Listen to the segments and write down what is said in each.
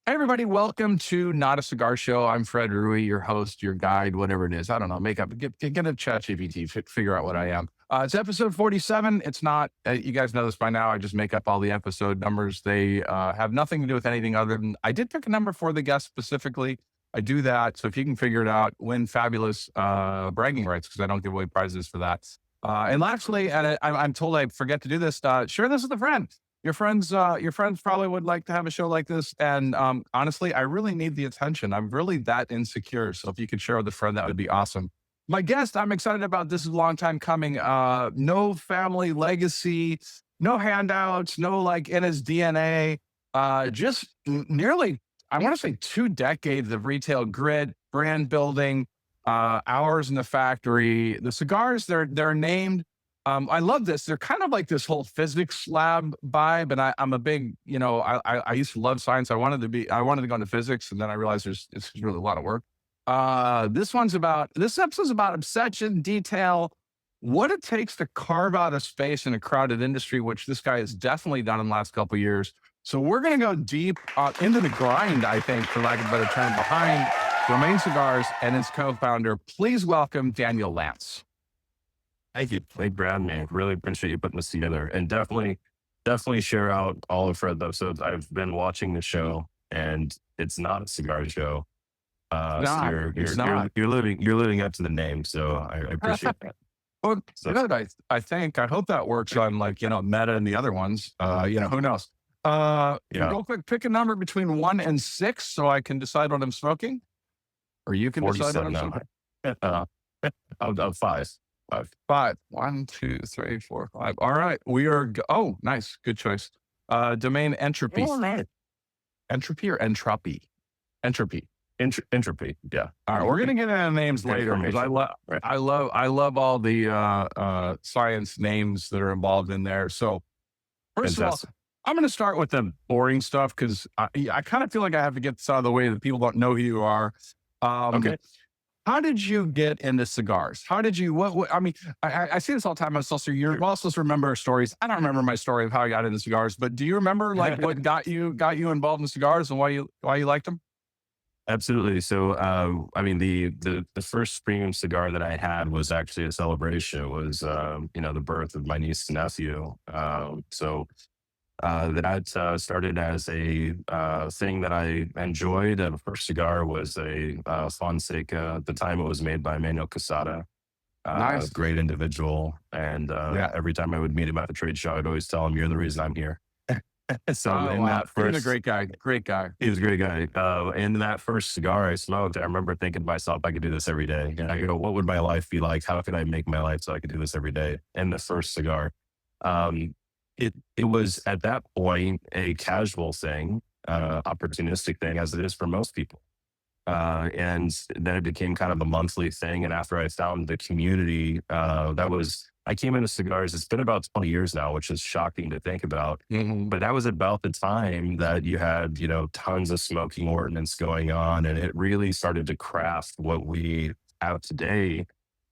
Hey, everybody, welcome to Not a Cigar Show. I'm Fred Rui, your host, your guide, whatever it is. I don't know, make up, get a chat GPT, figure out what I am. It's episode 47. It's not, you guys know this by now. I just make up all the episode numbers. They have nothing to do with anything other than I did pick a number for the guest specifically. I do that. So if you can figure it out, win fabulous bragging rights because I don't give away prizes for that. And lastly, and I'm told I forget to do this, share this with a friend. Your friends probably would like to have a show like this. And honestly, I really need the attention. I'm really that insecure. So if you could share with a friend, that would be awesome. My guest, I'm excited about. This is a long time coming. No family legacy, no handouts, no like in his DNA. Just nearly, I want to say 2 decades of retail grit, brand building, hours in the factory. The cigars, they're named. I love this. They're kind of like this whole physics lab vibe. And I'm a big, I used to love science. I wanted to go into physics. And then I realized it's really a lot of work. This episode's about obsession, detail, what it takes to carve out a space in a crowded industry, which this guy has definitely done in the last couple of years. So we're going to go deep into the grind, I think, for lack of a better term, behind Domain Cigars and its co-founder. Please welcome Daniel Lance. Thank you. Thank Brad, man. Really appreciate you putting this together, and definitely share out all of Fred's episodes. I've been watching the show, and it's not a cigar show. You're living up to the name, so I appreciate that. Well, so, good. I think I hope that works on Meta and the other ones. Who knows? Real quick, pick a number between 1 and 6 so I can decide what I'm smoking, or you can decide what I'm smoking. I'll 5. 5. 1, 2, 3, 4, 5. All right. We are. Oh, nice. Good choice. Domain entropy. Oh, nice. Entropy or entropy? Entropy. Entropy. Yeah. All right. We're gonna get into names later because I love all the science names that are involved in there. So first of all, I'm going to start with the boring stuff because I kind of feel like I have to get this out of the way that people don't know who you are. Okay. How did you get into cigars? How did you, I mean, I see this all the time. You're all supposed to remember stories. I don't remember my story of how I got into cigars, but do you remember like what got you involved in cigars and why you liked them? Absolutely. So, I mean, the first premium cigar that I had was actually a celebration. It was, the birth of my niece and nephew. That started as a thing that I enjoyed. The first cigar was a Fonseca. At the time, it was made by Manuel Quesada. Nice. A great individual. And every time I would meet him at the trade show, I'd always tell him, "You're the reason I'm here." So that first, he was a great guy. Great guy. He was a great guy. And that first cigar I smoked, I remember thinking to myself, I could do this every day. And I go, what would my life be like? How could I make my life so I could do this every day? And the first cigar. It was at that point a casual thing, opportunistic thing, as it is for most people. And then it became kind of a monthly thing. And after I found the community, I came into cigars. It's been about 20 years now, which is shocking to think about. Mm-hmm. But that was about the time that you had, tons of smoking ordinance going on. And it really started to craft what we have today.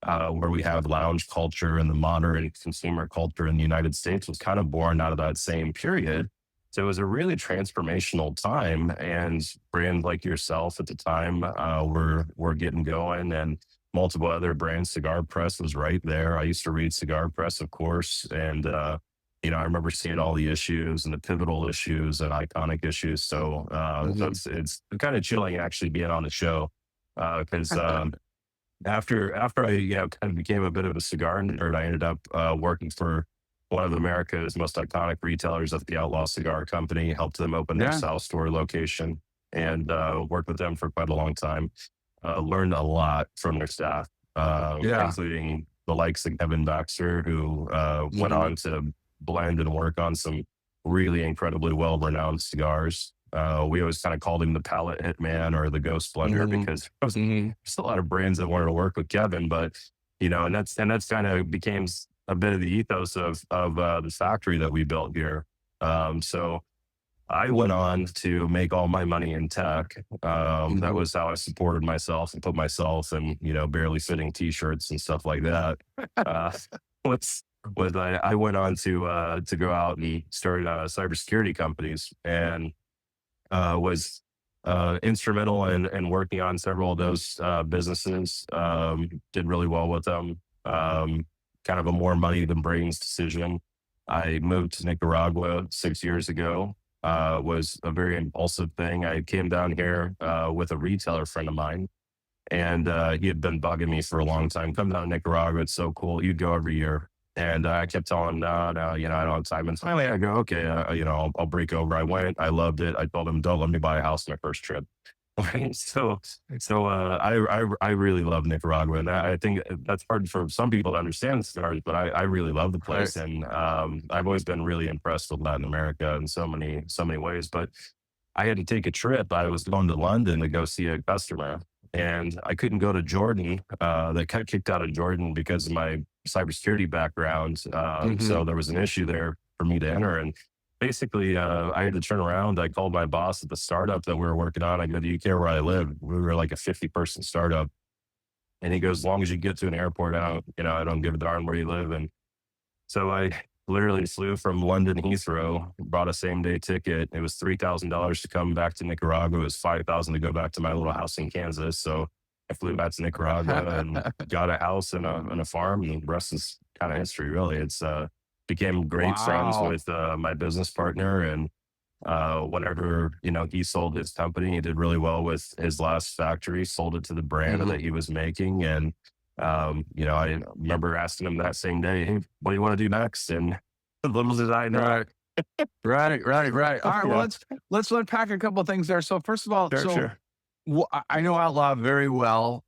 Where we have lounge culture and the modern consumer culture in the United States was kind of born out of that same period. So it was a really transformational time, and brands like yourself at the time were getting going, and multiple other brands. Cigar Press was right there. I used to read Cigar Press, of course, and I remember seeing all the issues and the pivotal issues and iconic issues. So it's kind of chilling actually being on the show because. After I kind of became a bit of a cigar nerd, I ended up working for one of America's most iconic retailers at the Outlaw Cigar Company, helped them open their South Store location, and worked with them for quite a long time. Learned a lot from their staff, including the likes of Kevin Baxter, who went on to blend and work on some really incredibly well-renowned cigars. We always kind of called him the palette hitman or the ghost blender because there's a lot of brands that wanted to work with Kevin, but and that's kind of became a bit of the ethos of the factory that we built here. So I went on to make all my money in tech. That was how I supported myself and put myself in barely fitting t-shirts and stuff like that. I went on to go out and start cybersecurity companies, and was instrumental in working on several of those businesses. Did really well with them. Kind of a more money than brains decision. I moved to Nicaragua 6 years ago. Was a very impulsive thing. I came down here with a retailer friend of mine, and he had been bugging me for a long time. Come down to Nicaragua, it's so cool. You'd go every year. And I kept telling him, no, no, I don't have time. And finally I go, okay, I'll break over. I went, I loved it. I told him, don't let me buy a house my first trip. Right. I really love Nicaragua. And I think that's hard for some people to understand cigars, but I really love the place. Right. And I've always been really impressed with Latin America in so many ways. But I had to take a trip. I was going to London to go see a customer, and I couldn't go to Jordan. They got kicked out of Jordan because of my cybersecurity background. Hmm. So there was an issue there for me to enter. And basically, I had to turn around. I called my boss at the startup that we were working on. I go, do you care where I live? We were like a 50-person startup. And he goes, as long as you get to an airport, I don't give a darn where you live. And so I literally flew from London Heathrow, bought a same day ticket. It was $3,000 to come back to Nicaragua. It was 5,000 to go back to my little house in Kansas. So I flew back to Nicaragua and got a house and a farm, and the rest is kind of history, really. It's became great friends Wow. with my business partner, and whenever he sold his company, he did really well with his last factory, sold it to the brand Hmm. that he was making. And I remember asking him that same day, hey, what do you want to do next? And little did I know. Right. Right. Right. Right. All right. Well, Yeah, let's unpack a couple of things there. So first of all, sure, sure. I know Outlaw very well.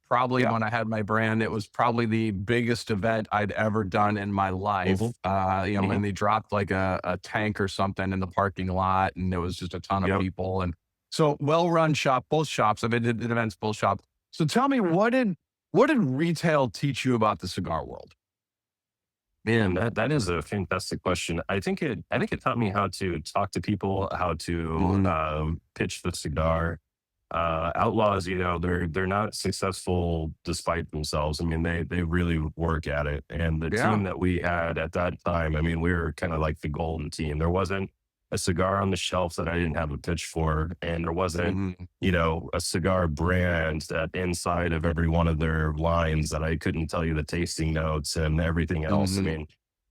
Probably Yeah. when I had my brand, it was probably the biggest event I'd ever done in my life. Hmm. Hmm. When they dropped like a tank or something in the parking lot, and there was just a ton of Yep. people. And so well-run shop, both shops. I've been to events, both shops. So tell me, what did retail teach you about the cigar world? Man, that is a fantastic question. I think it taught me how to talk to people, how to Hmm. pitch the cigar. Outlaws, they're not successful despite themselves. I mean, they really work at it. And the Yeah. team that we had at that time, I mean, we were kind of like the golden team. There wasn't a cigar on the shelf that I didn't have a pitch for, and there wasn't, Hmm. a cigar brand that inside of every one of their lines that I couldn't tell you the tasting notes and everything else. I Hmm. mean,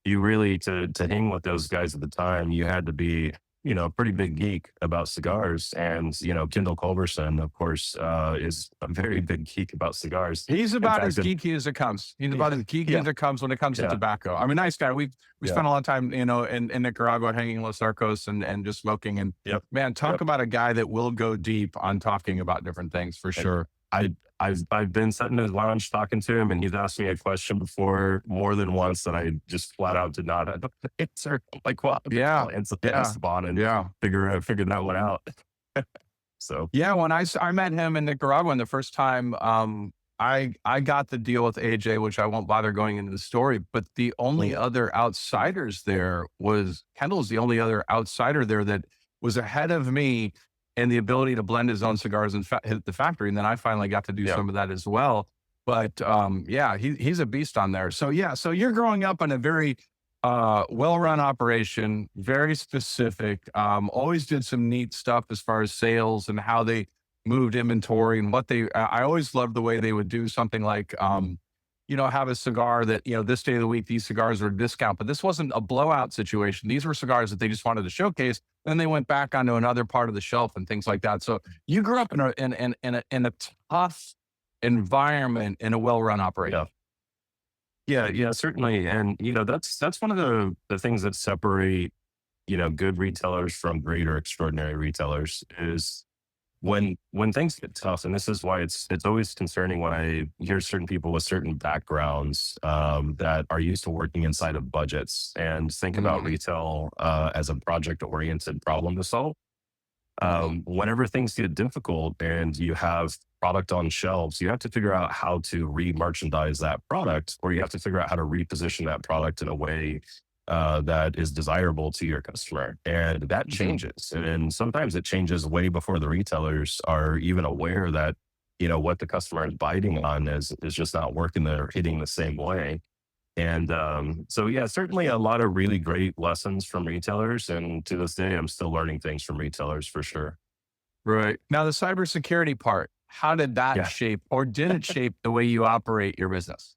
you really to hang with those guys at the time, you had to be a pretty big geek about cigars. And, Kendall Culberson, of course, is a very big geek about cigars. He's In about fact, as geeky as it comes. He's yeah, about as geeky yeah, as it comes when it comes to yeah, tobacco. I mean, nice guy. We yeah, spent a lot of time, in Nicaragua hanging in Los Arcos and just smoking. And yep, man, talk yep. about a guy that will go deep on talking about different things for And sure. I've been sitting in his lounge talking to him, and he's asked me a question before more than once that I just flat out did not answer. I'm like, well, Yeah. I'll answer Yeah. Esteban and Yeah. figure that one out. So Yeah, when I met him in Nicaragua and the first time, I got the deal with AJ, which I won't bother going into the story, but the only mhm, other outsiders there was Kendall's the only other outsider there that was ahead of me in the ability to blend his own cigars and hit the factory. And then I finally got to do yeah, some of that as well. But yeah, he's a beast on there. So yeah, so you're growing up in a very well-run operation, very specific. Always did some neat stuff as far as sales and how they moved inventory and what they. I always loved the way they would do something like, have a cigar that this day of the week these cigars were discount, but this wasn't a blowout situation. These were cigars that they just wanted to showcase. Then they went back onto another part of the shelf and things like that. So you grew up in a tough environment in a well-run yeah. operation. Yeah, yeah, certainly. And that's one of the things that separate, good retailers from great or extraordinary retailers is when things get tough. And this is why it's always concerning when I hear certain people with certain backgrounds that are used to working inside of budgets and think about Mhm. retail as a project oriented problem to solve. Mhm. Whenever things get difficult and you have product on shelves, you have to figure out how to re-merchandise that product, or you have to figure out how to reposition that product in a way that is desirable to your customer. And that Mhm. changes. And sometimes it changes way before the retailers are even aware that, what the customer is biting on is just not working there, hitting the same way. And so, yeah, certainly a lot of really great lessons from retailers. And to this day, I'm still learning things from retailers for sure. Right. Now, the cybersecurity part, how did that Yeah, shape or did it shape the way you operate your business?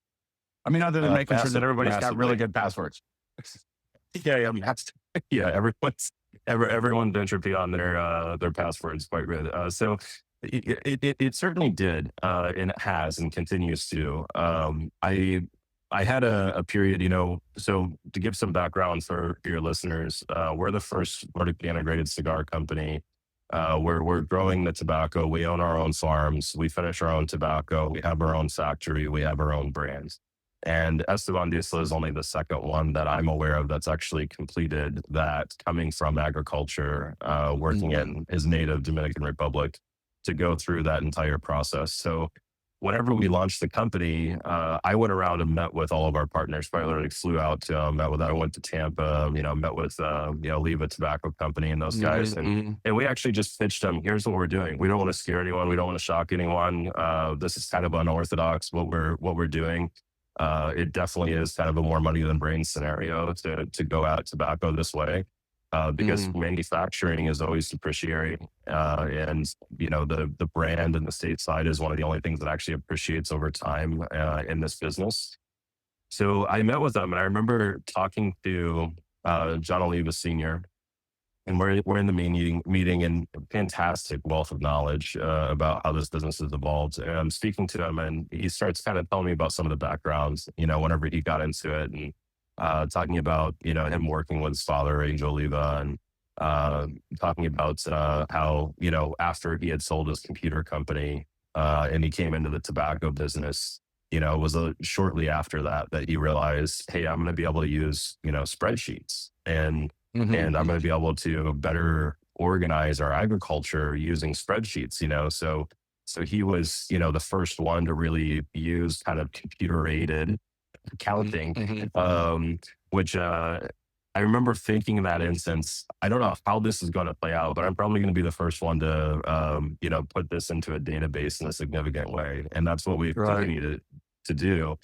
I mean, other than making sure that everybody's got really massively. good passwords. Yeah, yeah, yeah. Everyone's entropy on their passwords quite good. So it certainly did, and it has and continues to. I had a period, So to give some background for your listeners, we're the first vertically integrated cigar company. We're growing the tobacco. We own our own farms. We finish our own tobacco. We have our own factory. We have our own brands. And Esteban Diesel is only the second one that I'm aware of that's actually completed that, coming from agriculture, working Mhm. in his native Dominican Republic, to go through that entire process. So whenever we launched the company, I went around and met with all of our partners. I literally flew out to I went to Tampa, met with Leva Tobacco Company and those Mhm, guys, and mhm. we actually just pitched them. Here's what we're doing. We don't want to scare anyone. We don't want to shock anyone. This is kind of unorthodox what we're doing. It definitely is kind of a more money than brains scenario to go at tobacco this way, because Mhm. manufacturing is always depreciating, and the brand and the state side is one of the only things that actually appreciates over time, in this business. So I met with them, and I remember talking to John Oliva Senior, and we're in the main meeting, and fantastic wealth of knowledge, about how this business has evolved. And I'm speaking to him, and he starts kind of telling me about some of the backgrounds, whenever he got into it, and talking about him working with his father, Angel Oliva, and talking about how after he had sold his computer company, and he came into the tobacco business. It was shortly after that he realized, hey, I'm going to be able to use spreadsheets, Mhm, and I'm going mhm. to be able to better organize our agriculture using spreadsheets. So he was, the first one to really use kind of computer aided Mhm, accounting, mhm. which I remember thinking in that instance, I don't know how this is going to play out, but I'm probably going to be the first one to, put this into a database in a significant way. And that's what we've Right. continued to do.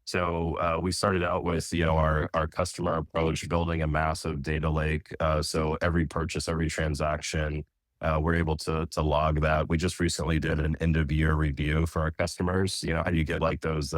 So we started out with our customer approach, building a massive data lake. So every purchase, every transaction, we're able to log that. We just recently did an end of year review for our customers. How do you get like those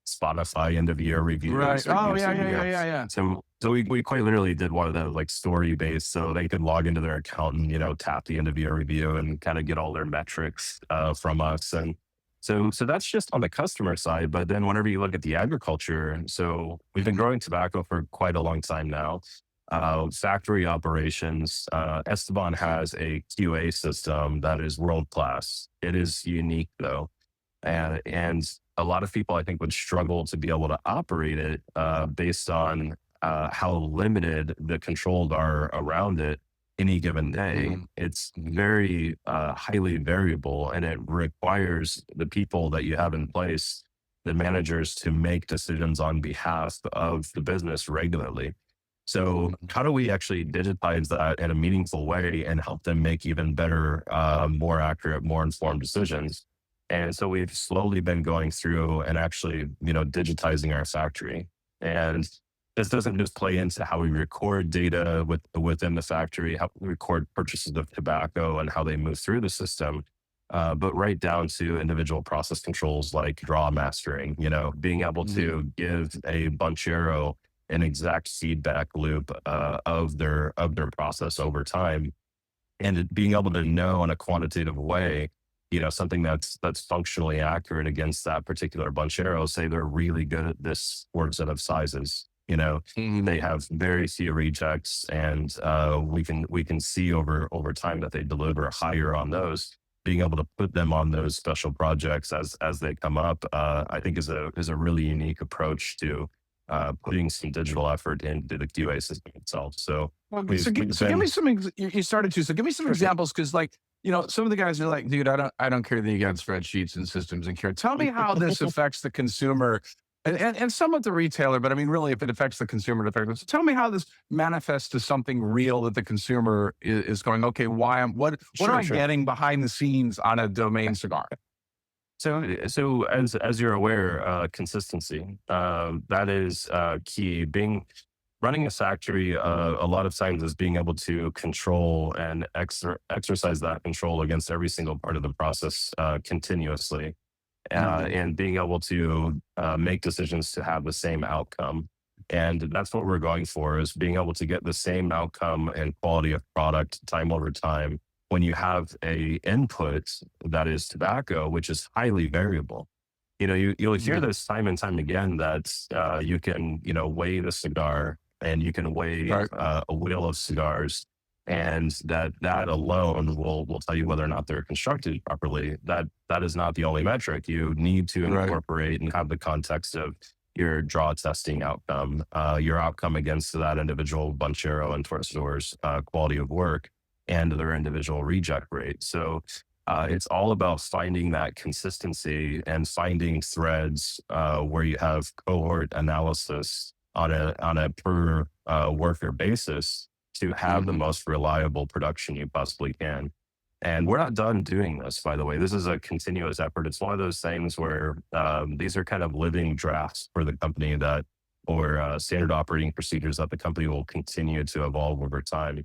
Spotify end of year Right. reviews? Oh, yeah, yeah, yeah, yeah, yeah. So we quite literally did one of those, like, story based, so they could log into their account and tap the end of year review and kind of get all their metrics from us. And so that's just on the customer side. But then whenever you look at the agriculture, so we've been growing tobacco for quite a long time now. Factory operations, Esteban has a QA system that is world class. It is unique though, and a lot of people I think would struggle to be able to operate it, based on how limited the controls are around it any given day. Mhm. It's very highly variable, and it requires the people that you have in place, the managers, to make decisions on behalf of the business regularly. So Mhm. how do we actually digitize that in a meaningful way and help them make even better, more accurate, more informed decisions? And so we've slowly been going through and actually, digitizing our factory. And this doesn't just play into how we record data within the factory, how we record purchases of tobacco and how they move through the system, but right down to individual process controls like draw mastering, being able Mhm. to give a bunchero an exact feedback loop, of their process over time, and being able to know in a quantitative way, something that's functionally accurate against that particular bunchero. Say they're really good at this set of sizes. Mhm. They have very few rejects, and we can see over time that they deliver higher on those. Being able to put them on those special projects as they come up, I think is a really unique approach to putting some digital effort into the QA system itself. So Well, we've we've so give me been some. You started to. So give me some for sure. examples, because, like, some of the guys are like, dude, I don't care that you got spreadsheets and systems and care. Tell me how this affects the consumer, and some of the retailer. But I mean, really, if it affects the consumer, it affects. So tell me how this manifests to something real that the consumer is going. Okay, what am Sure, I sure. getting behind the scenes on a Domain cigar? So as you're aware, consistency, that is key. running a factory, a lot of times is being able to control and exercise that control against every single part of the process continuously, Mhm. and being able to make decisions to have the same outcome. And that's what we're going for, is being able to get the same outcome and quality of product time over time when you have a input that is tobacco, which is highly variable. You'll hear Mhm. this time and time again that you can, weigh the cigar and you can weigh Right. a wheel of cigars, and that alone will tell you whether or not they're constructed properly. That is not the only metric. You need to Right. incorporate and have the context of your draw testing outcome, your outcome against that individual Bunchero and Torcedor's quality of work, and their individual reject rate. So it's all about finding that consistency and finding threads where you have cohort analysis on a per worker basis to have the Mhm. most reliable production you possibly can. And we're not done doing this, by the way. This is a continuous effort. It's one of those things where these are kind of living drafts for the company, that, or standard operating procedures that the company will continue to evolve over time.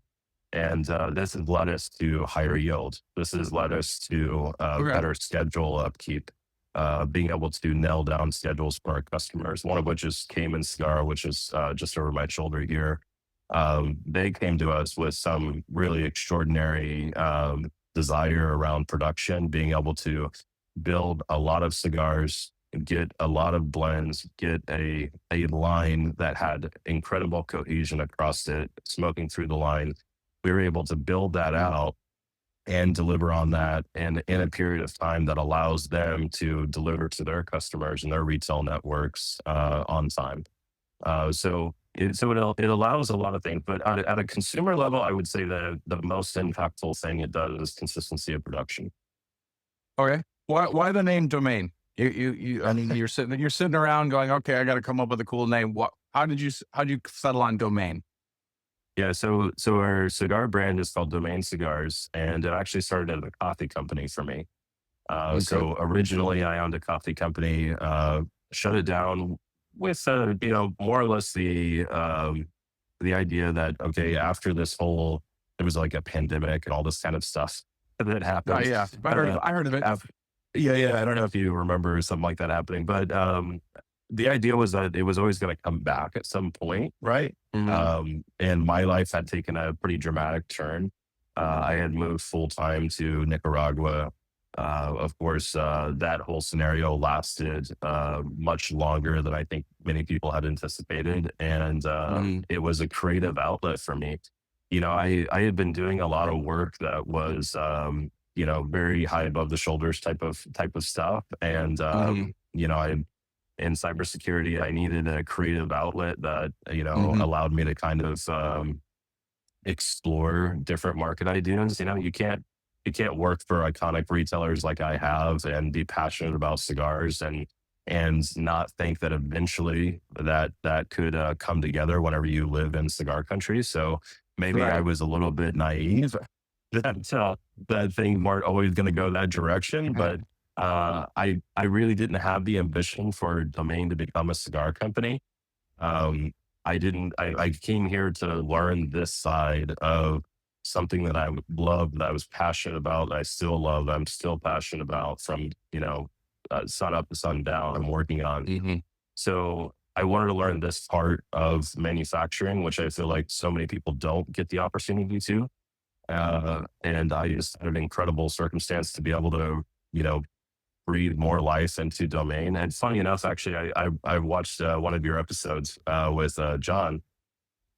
And this has led us to higher yield. This has led us to Okay. better schedule upkeep, being able to nail down schedules for our customers. One of which is Cayman Cigar, which is just over my shoulder here. They came to us with some really extraordinary desire around production, being able to build a lot of cigars, get a lot of blends, get a line that had incredible cohesion across it, smoking through the line. We were able to build that out and deliver on that, and in a period of time that allows them to deliver to their customers and their retail networks on time. It allows a lot of things, but at a consumer level, I would say the most impactful thing it does is consistency of production. Okay. Why the name Domain? I mean, you're sitting around going, okay, I got to come up with a cool name. How did you settle on Domain? Yeah, so our cigar brand is called Domain Cigars, and it actually started as a coffee company for me. Okay. So originally, I owned a coffee company, shut it down with more or less the idea that, okay, after this whole, it was like a pandemic and all this kind of stuff that Oh happened. yeah, I heard of it. af- yeah, yeah, I don't know if you remember something like that happening, but the idea was that it was always going to come back at some point, right? Mhm. And my life had taken a pretty dramatic turn. I had moved full time to Nicaragua. Of course, that whole scenario lasted much longer than I think many people had anticipated, and Mhm. it was a creative outlet for me. I had been doing a lot of work that was very high above the shoulders type of stuff, and Mhm. I in cybersecurity, I needed a creative outlet that Mhm. allowed me to kind of explore different market ideas. You can't work for iconic retailers like I have and be passionate about cigars and not think that eventually that could come together whenever you live in cigar country. So maybe I Right. was a little bit naive that things weren't always going to go that direction, but I really didn't have the ambition for Domain to become a cigar company. um, I didn't. I came here to learn this side of something that I love, that I was passionate about, that I still love, that I'm still passionate about from sun up to sundown. I'm working on. Mhm. So I wanted to learn this part of manufacturing, which I feel like so many people don't get the opportunity to. And I just had an incredible circumstance to be able to, you know, breathe more life into Domain. And funny enough, actually, I watched one of your episodes with John,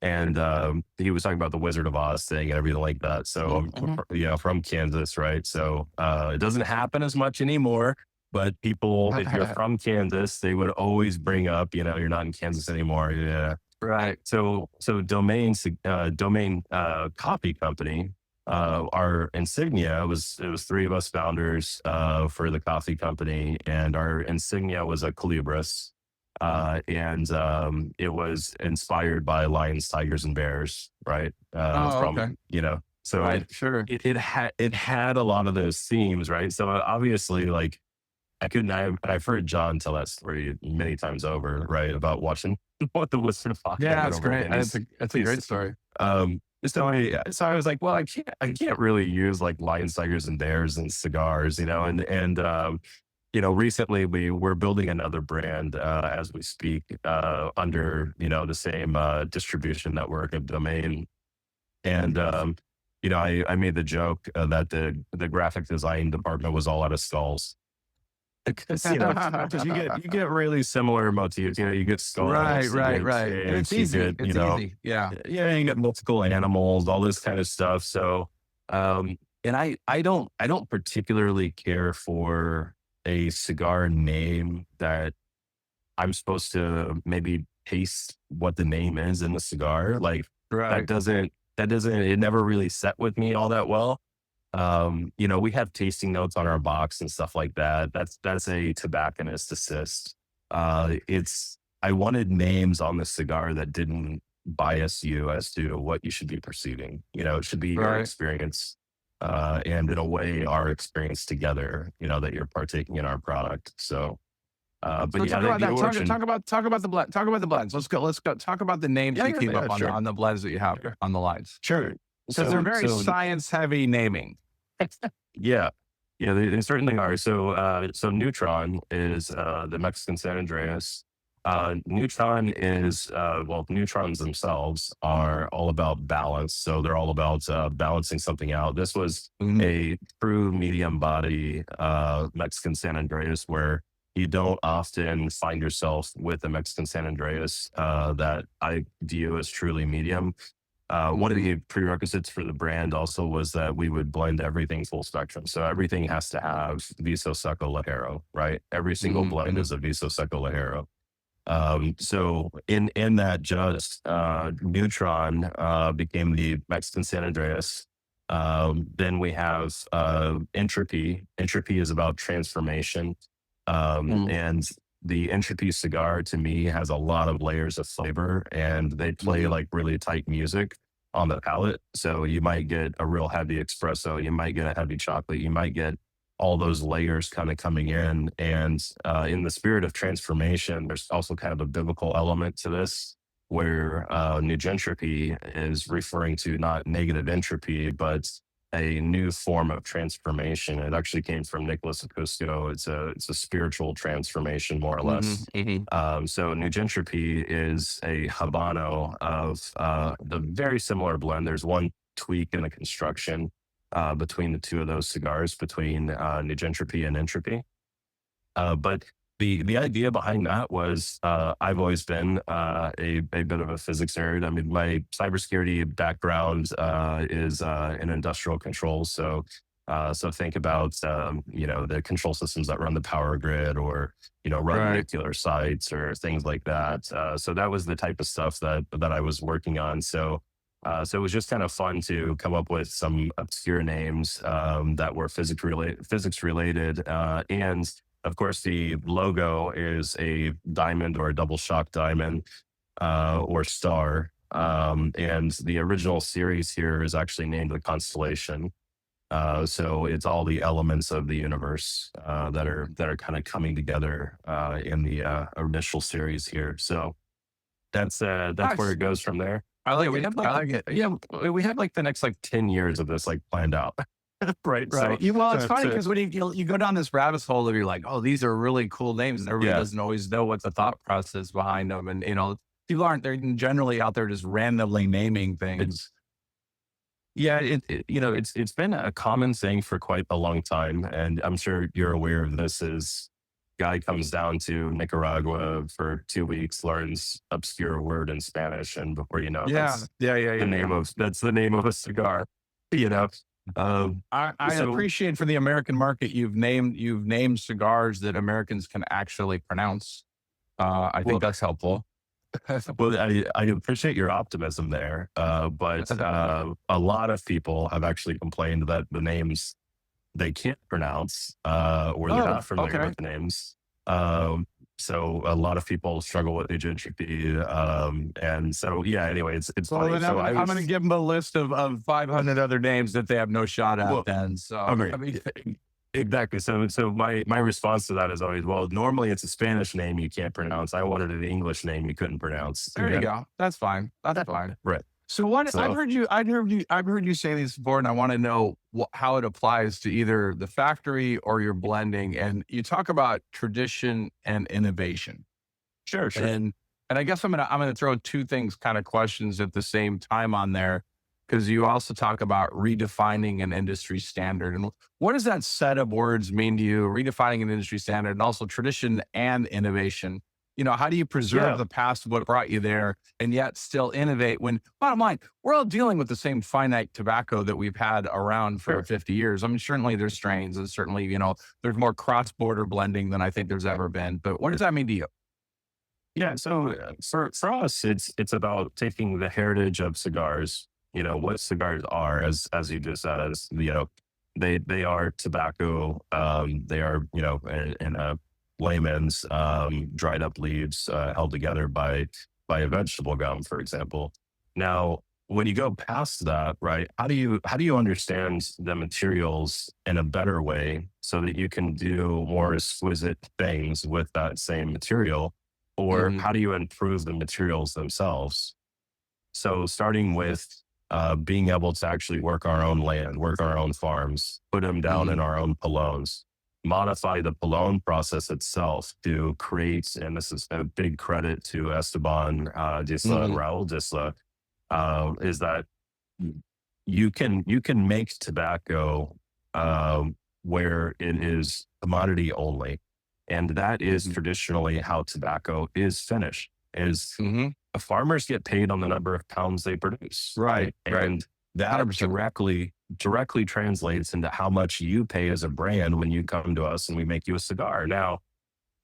and he was talking about the Wizard of Oz thing and everything like that. So Mhm. from Kansas, right? So it doesn't happen as much anymore. But people, if you're from Kansas, they would always bring up, you're not in Kansas anymore. Yeah. Right. So Domain Coffee Company, our insignia it was three of us founders for the coffee company, and our insignia was a colibris, and it was inspired by lions, tigers, and bears, right? Oh, From okay. so Right. Sure. it had a lot of those themes, right? So obviously, like, I've heard John tell that story many times over, right? About watching what the Wizard of Oz Yeah, over it's and over great. again. That's a great story. So I was like, well, I can't really use like lion tigers and bears and cigars, recently we're building another brand as we speak under the same distribution network of Domain, and I made the joke that the graphic design department was all out of skulls. Because you get really similar motifs. You get Right, skulls, you right, get right. And it's snakes, you easy. get It's easy. Yeah. yeah, you get multiple animals, all this kind of stuff. So, and I don't particularly care for a cigar name that I'm supposed to maybe taste what the name is in the cigar. Like that Right. doesn't it never really set with me all that well. We have tasting notes on our box and stuff like that. That's a tobacconist assist. I wanted names on the cigar that didn't bias you as to what you should be perceiving. It should be your Right. experience, and in a way, our experience together. That you're partaking in our product. So, but So yeah, talk about the that. origin. Talk about the blend. Talk about the blends. Let's go. Talk about the names Yeah, you yeah, came yeah, up sure, on the blends that you have sure, on the lines sure. because they're So, very so science heavy naming. yeah, yeah, they certainly are. So Neutron is the Mexican San Andreas. Neutron is neutrons themselves are all about balance. So they're all about balancing something out. This was Mhm. a true medium body Mexican San Andreas, where you don't often find yourself with a Mexican San Andreas that I view as truly medium. One of the prerequisites for the brand also was that we would blend everything full spectrum. So everything has to have Viso Seco Ligero, right? Every single Mhm. blend Mhm. is a Viso Seco Ligero. So in that, just Neutron became the Mexican San Andreas. Then we have Entropy. Entropy is about transformation, Mhm. and the Entropy cigar to me has a lot of layers of flavor, and they play Mhm. like really tight music on the palate. So you might get a real heavy espresso, you might get a heavy chocolate, you might get all those layers kind of coming in. And in the spirit of transformation, there's also kind of a biblical element to this, where new gentropy is referring to not negative entropy, but a new form of transformation. It actually came from Nicholas Acusco. It's a spiritual transformation, more or Mhm. less. Mhm. So New Gentropy is a Habano of the very similar blend. There's one tweak in the construction between the two of those cigars, between New Gentropy and Entropy. But the idea behind that was I've always been a bit of a physics nerd. I mean, my cybersecurity background is in industrial controls. So think about the control systems that run the power grid, or run Right. nuclear sites or things like that. So that was the type of stuff that I was working on. So it was just kind of fun to come up with some obscure names that were physics related, and of course, the logo is a diamond or a double shock diamond or star. And the original series here is actually named the Constellation. So it's all the elements of the universe that are kind of coming together in the initial series here. So that's where Nice. it goes from there. I Yeah, like we it. have I like like it. yeah, we have like the next like 10 years of this like planned out. Right. Right. Well, it's funny So because when you go down this rabbit hole of you're like, oh, these are really cool names, and everybody yeah. doesn't always know what the thought process behind them, and people aren't they're generally out there just randomly naming things. It's Yeah, it's been a common thing for quite a long time, and I'm sure you're aware of this. Is guy comes down to Nicaragua for 2 weeks, learns obscure word in Spanish, and before you know it, Yeah, yeah, yeah, yeah, yeah. that's the name of a cigar. You know, I so appreciate for the American market you've named cigars that Americans can actually pronounce. I think well, that's helpful. I appreciate your optimism there, but a lot of people have actually complained that the names they can't pronounce, or they're Oh, not familiar okay. with the names. Um, so a lot of people struggle with agentropy. And so, yeah, anyway, it's Well, funny. then So I I'm gonna was, give them a list of 500 other names that they have no shot at. well, Then, so okay. I mean, Exactly. So my response to that is always, well, normally it's a Spanish name you can't pronounce. I wanted an English name you couldn't pronounce. There you go. That's fine. That's fine. Right. So what So I've heard you say this before, and I want to know how it applies to either the factory or your blending. And you talk about tradition and innovation, sure, sure. and I guess I'm gonna throw two things, kind of questions at the same time on there, because you also talk about redefining an industry standard. And what does that set of words mean to you? Redefining an industry standard, and also tradition and innovation. How do you preserve Yeah. the past, what brought you there, and yet still innovate when, bottom line, we're all dealing with the same finite tobacco that we've had around for Sure. 50 years. I mean, certainly there's strains, and certainly, there's more cross-border blending than I think there's ever been. But what does that mean to you? Yeah. So for us, it's about taking the heritage of cigars. What cigars are, as you just said, as they are tobacco. They are in a layman's dried up leaves held together by a vegetable gum, for example. Now, when you go past that, right? How do you understand the materials in a better way so that you can do more exquisite things with that same material? Or Hmm. how do you improve the materials themselves? So starting with being able to actually work our own land, work our own farms, put them down in Hmm. our own palones, modify the palone process itself to create, and this is a big credit to Esteban Disla and Hmm. Raul Disla, is that you can make tobacco where it is commodity only, and that is Hmm. traditionally how tobacco is finished. Is Hmm. farmers get paid on the number of pounds they produce, Right. right? Right. And that 100%. directly translates into how much you pay as a brand when you come to us and we make you a cigar. Now,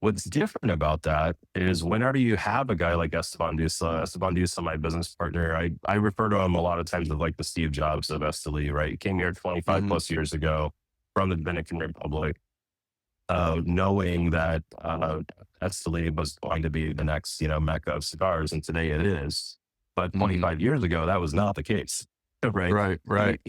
what's different about that is whenever you have a guy like Esteban Dusa, my business partner, I refer to him a lot of times as like the Steve Jobs of Esteli, right? He came here 25 Hmm. plus years ago from the Dominican Republic, knowing that Esteli was going to be the next, mecca of cigars, and today it is. But Hmm. 25 years ago, that was not the case, right? Right. He, Right.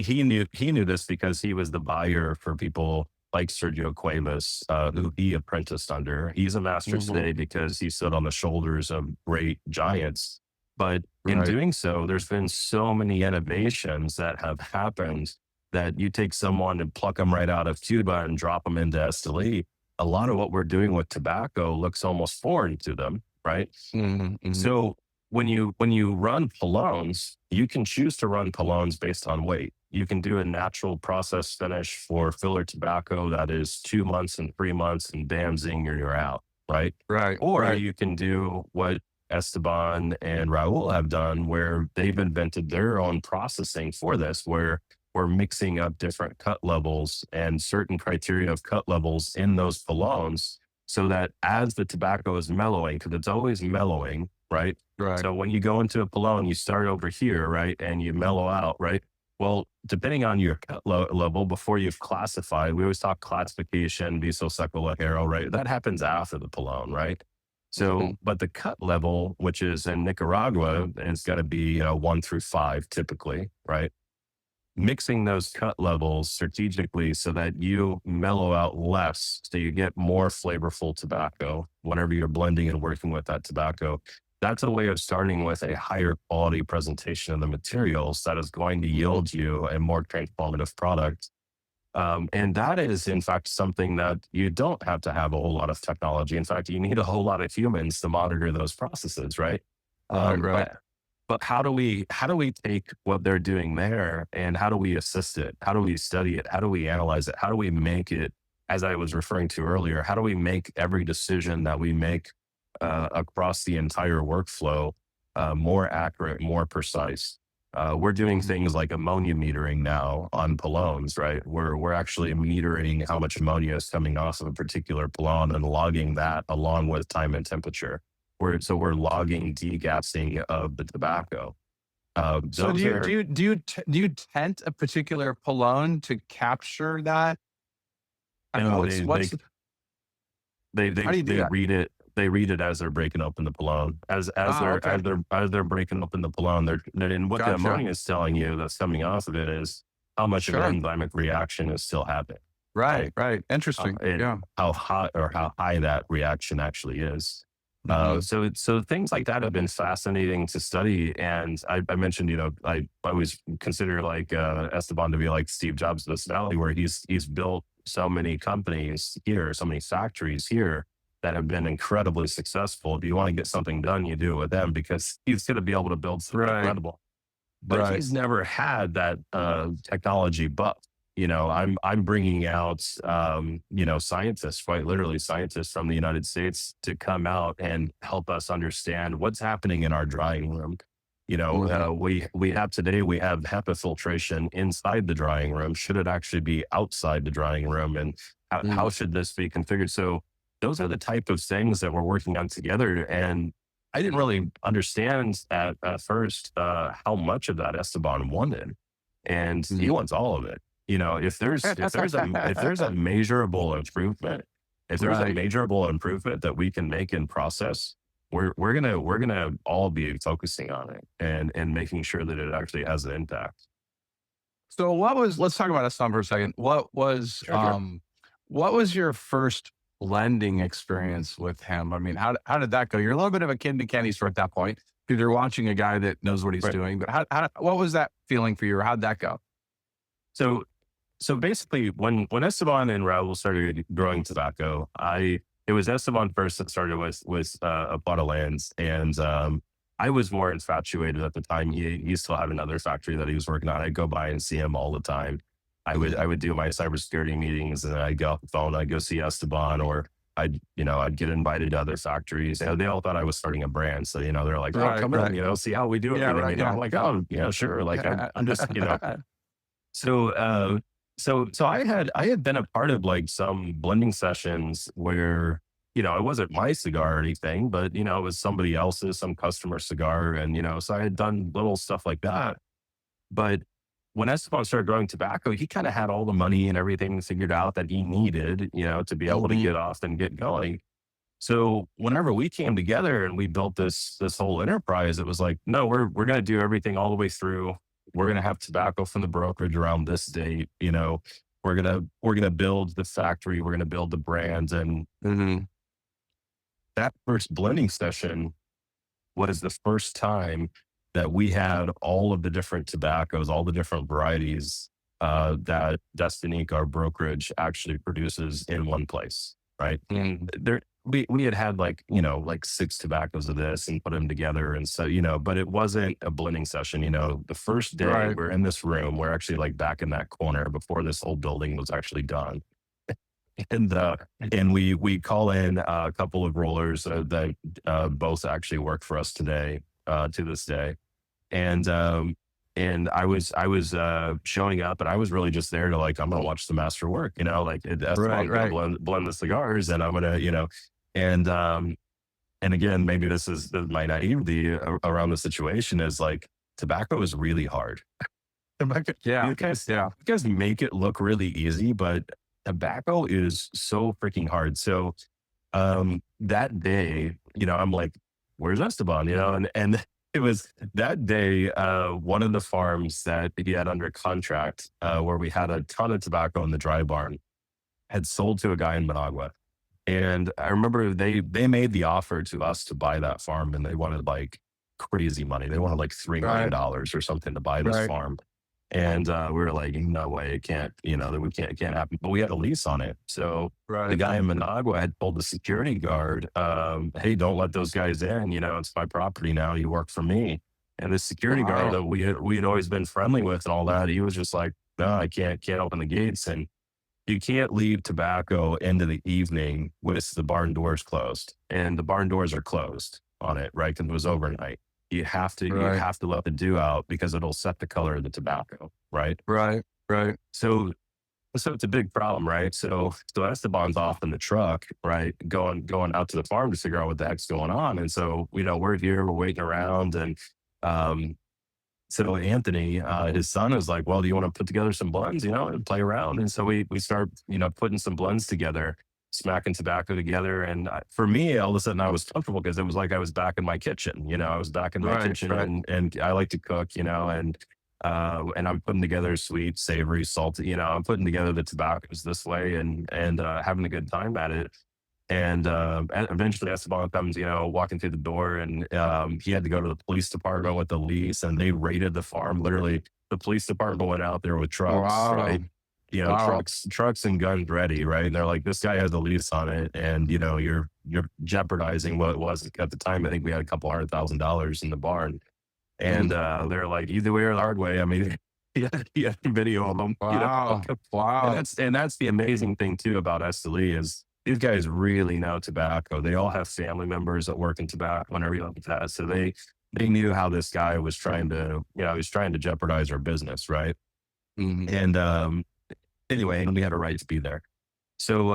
he knew this because he was the buyer for people like Sergio Cuevas, who he apprenticed under. He's a master Hmm. today because he stood on the shoulders of great giants. But in Right. doing so, there's been so many innovations that have happened that you take someone and pluck them right out of Cuba and drop them into Esteli. A lot of what we're doing with tobacco looks almost foreign to them, right? Hmm. Hmm. So when you run palones, you can choose to run palones based on weight. You can do a natural process finish for filler tobacco that is 2 months and 3 months, and bam, zing, you're out, right? Right. Or Right. you can do what Esteban and Raul have done, where they've invented their own processing for this, where we're mixing up different cut levels and certain criteria of cut levels in those palones so that as the tobacco is mellowing, because it's always mellowing, right? Right. So when you go into a palone, you start over here, right? And you mellow out, right? Well, depending on your cut level, before you've classified, we always talk classification, viso, sequela, hero, right? That happens after the palone, right? Hmm. So, but the cut level, which is in Nicaragua, is going to be 1 through 5 typically, right? Mixing those cut levels strategically so that you mellow out less, so you get more flavorful tobacco whenever you're blending and working with that tobacco. That's a way of starting with a higher quality presentation of the materials that is going to Hmm. yield you a more transformative product. And that is, in fact, something that you don't have to have a whole lot of technology. In fact, you need a whole lot of humans to monitor those processes, right? Right. Um, Right. but but how do we take what they're doing there, and how do we assist it? How do we study it? How do we analyze it? How do we make it, as I was referring to earlier, how do we make every decision that we make across the entire workflow more accurate, more precise? We're doing Mhm. things like ammonia metering now on palones, right? We're actually metering how much ammonia is coming off of a particular palone and logging that along with time and temperature. So we're logging degassing of the tobacco. So Those are, do you tent a particular polone to capture that? I mean, no, what's they how they do you do they that? read it. They read it as they're breaking open the polone. As Ah, they're okay. breaking open the polone, and what the Gotcha. ammonia is telling you that's coming off of it is how much of an Sure. enzymic reaction is still happening. Right. Right. Interesting. and Yeah. how hot or how high that reaction actually is. Hmm. So things like that have been fascinating to study. And I mentioned, I always consider like Esteban to be like Steve Jobs of this valley, where he's built so many companies here, so many factories here that have been incredibly successful. If you want to get something done, you do it with them because he's going to be able to build something Right. incredible. But Right. he's never had that technology buff. I'm bringing out scientists, quite literally scientists from the United States, to come out and help us understand what's happening in our drying room. Hmm. We have today, we have HEPA filtration inside the drying room. Should it actually be outside the drying room, and how should this be configured? So those are the type of things that we're working on together. And I didn't really understand at first how much of that Esteban wanted, and he wants all of it. If there's a measurable improvement, if there's a Right. measurable improvement that we can make in process, we're gonna all be focusing on it and making sure that it actually has an impact. So let's talk about Assam for a second. Sure, sure. What was your first blending experience with him? I mean, how did that go? You're a little bit of a kid to candy store at that point because you're watching a guy that knows what he's Right. doing. But what was that feeling for you, or how'd that go? So so basically, when Esteban and Raul started growing tobacco, it was Esteban first that started with a plot of lands, and I was more infatuated at the time. He still had another factory that he was working on. I'd go by and see him all the time. I would do my cybersecurity meetings, and then I'd get off the phone. I'd go see Esteban, or I'd get invited to other factories. And they all thought I was starting a brand, so they're like, "Oh, Right. come in, Right. see how we do Yeah. everything." Right. I'm Yeah. like, "Oh, yeah, sure." Like I'm just so, so I had been a part of like some blending sessions where, it wasn't my cigar or anything, but it was somebody else's, some customer cigar. And, so I had done little stuff like that. But when Esteban started growing tobacco, he kind of had all the money and everything figured out that he needed, to be able to Mhm. get off and get going. So whenever we came together and we built this whole enterprise, it was like, no, we're going to do everything all the way through. We're going to have tobacco from the brokerage around this date. We're gonna build the factory. We're going to build the brands. And Mhm. that first blending session was the first time that we had all of the different tobaccos, all the different varieties that Destinique, our brokerage, actually produces in one place, right? And we had like, like six tobaccos of this and put them together. And so, but it wasn't a blending session. The first day Right. we're in this room, we're actually like back in that corner before this whole building was actually done. And we call in a couple of rollers that both actually work for us today, to this day. And I was showing up, and I was really just there to like, I'm gonna watch the master work, like Right. Esteban's gonna Right. blend the cigars, and I'm gonna, and and again, maybe this is my naivety around the situation is like tobacco is really hard. Tobacco, Yeah. you guys, Yeah. you guys make it look really easy, but tobacco is so freaking hard. So that day, I'm like, where's Esteban? And it was that day, one of the farms that he had under contract, where we had a ton of tobacco in the dry barn, had sold to a guy in Managua. And I remember they made the offer to us to buy that farm, and they wanted like crazy money. They wanted like $3 million Right. or something to buy this Right. farm. And we were like, no way, it can't, that we can't, it can't happen. But we had a lease on it. So the Right. guy in Managua had told the security guard, hey, don't let those guys in. It's my property now. You work for me. And the security guard Wow. that we had always been friendly with and all that, he was just like, no, I can't open the gates. And you can't leave tobacco into the evening with the barn doors closed, and the barn doors are closed on it, right? Because it was overnight. You Right. have to let the dew out because it'll set the color of the tobacco, right? Right. Right. So it's a big problem, right? So Esteban's off in the truck, right, going out to the farm to figure out what the heck's going on. And so we're here, we're waiting around, and um, so Anthony, his son, is like, "Well, do you want to put together some blends, and play around?" And so we start, putting some blends together, smacking tobacco together. And for me, all of a sudden, I was comfortable because it was like I was back in my kitchen. I was back in my Right. kitchen, Right. and I like to cook, and And I'm putting together sweet, savory, salty. I'm putting together the tobaccos this way, and having a good time at it. And eventually Esteban comes, walking through the door, and he had to go to the police department with the lease, and they raided the farm. Literally, the police department went out there with trucks, Wow. right? Wow. Trucks and guns ready, right? And they're like, this guy has a lease on it, and you're jeopardizing what it was at the time. I think we had a couple $100,000 in the barn, and Mm. they're like, either way or the hard way. I mean, he had video of them, Wow. and Wow. that's the amazing thing too about Esteli is these guys really know tobacco. They all have family members that work in tobacco and everything like that. So they knew how this guy was trying to, he was trying to jeopardize our business, right? Mhm. And anyway, and we had a right to be there. So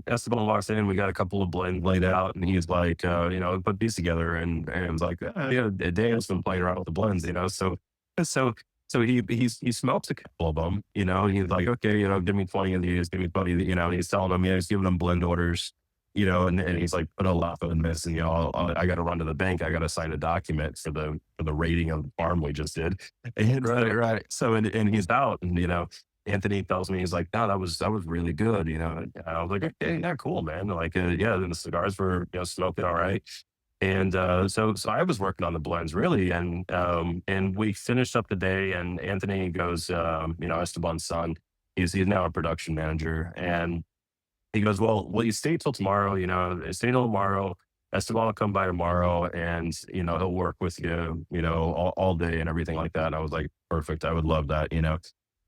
Esteban walks in, we got a couple of blends laid out, and he's like, put these together, and I was like, Dan's been playing around with the blends, so so he smokes a couple of them, he's like, okay, give me 20 of these, give me 20, and he's telling them, he's giving them blend orders, and he's like, put a lot in this, and I got to run to the bank, I got to sign a document for the rating of the farm we just did, and Right, right. and he's out, and Anthony tells me, he's like, no, that was really good, And I was like, okay, yeah, cool, man. Like, yeah, the cigars were, smoking all right. And so I was working on the blends really, and we finished up the day, and Anthony goes, Esteban's son, he's now a production manager, and he goes, well, will you stay till tomorrow? Stay till tomorrow. Esteban will come by tomorrow, and he'll work with you, all day and everything like that. And I was like, perfect, I would love that.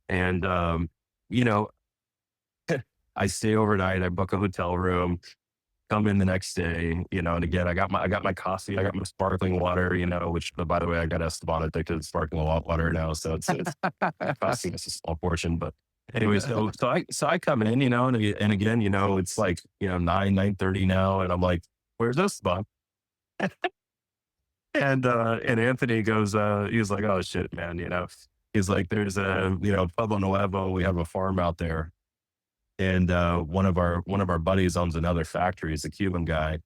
And, you know, I stay overnight, I book a hotel room, come in the next day, and again, I got my coffee, I got my sparkling water, which, by the way, I got Esteban addicted to sparkling water now. So it's costing us a small portion. But anyway, so I come in, and again, it's like, 9:30 now. And I'm like, where's Esteban? And Anthony goes, he's like, oh shit, man, he's like, there's a, Pueblo Nuevo, we have a farm out there. And one of our buddies owns another factory. He's a Cuban guy.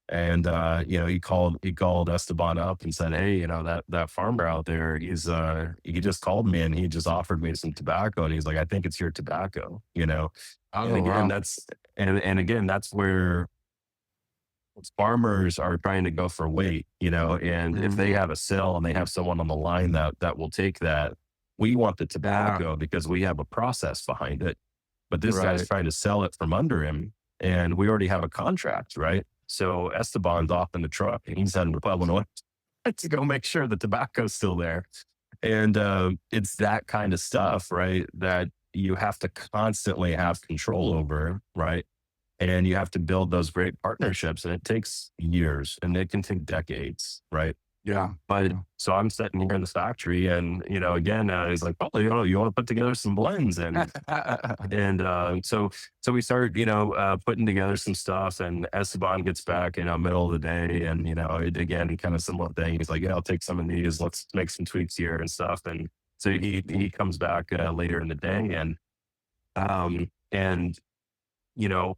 And he called Esteban up and said, hey, that farmer out there, he just called me, and he just offered me some tobacco. And he's like, I think it's your tobacco. And Oh, again, wow. and again, that's where farmers are trying to go for weight, and if Mhm. they have a sale and they have someone on the line that will take that, we want the Yeah. tobacco because we have a process behind it. But this guy's Right. trying to sell it from under him, and we already have a contract, right? So Esteban's off in the truck, and he's heading to Pueblo North to go make sure the tobacco's still there. And it's that kind of stuff, right? That you have to constantly have control over, right? And you have to build those great partnerships, and it takes years, and it can take decades, right? Yeah. But Yeah. so I'm sitting here in the factory, and again, he's like, "Oh, you want to put together some blends?" And so we start, putting together some stuff, and Esteban gets back, middle of the day, and again, kind of similar thing. He's like, "Yeah, I'll take some of these. Let's make some tweaks here and stuff." And so he comes back later in the day, and you know,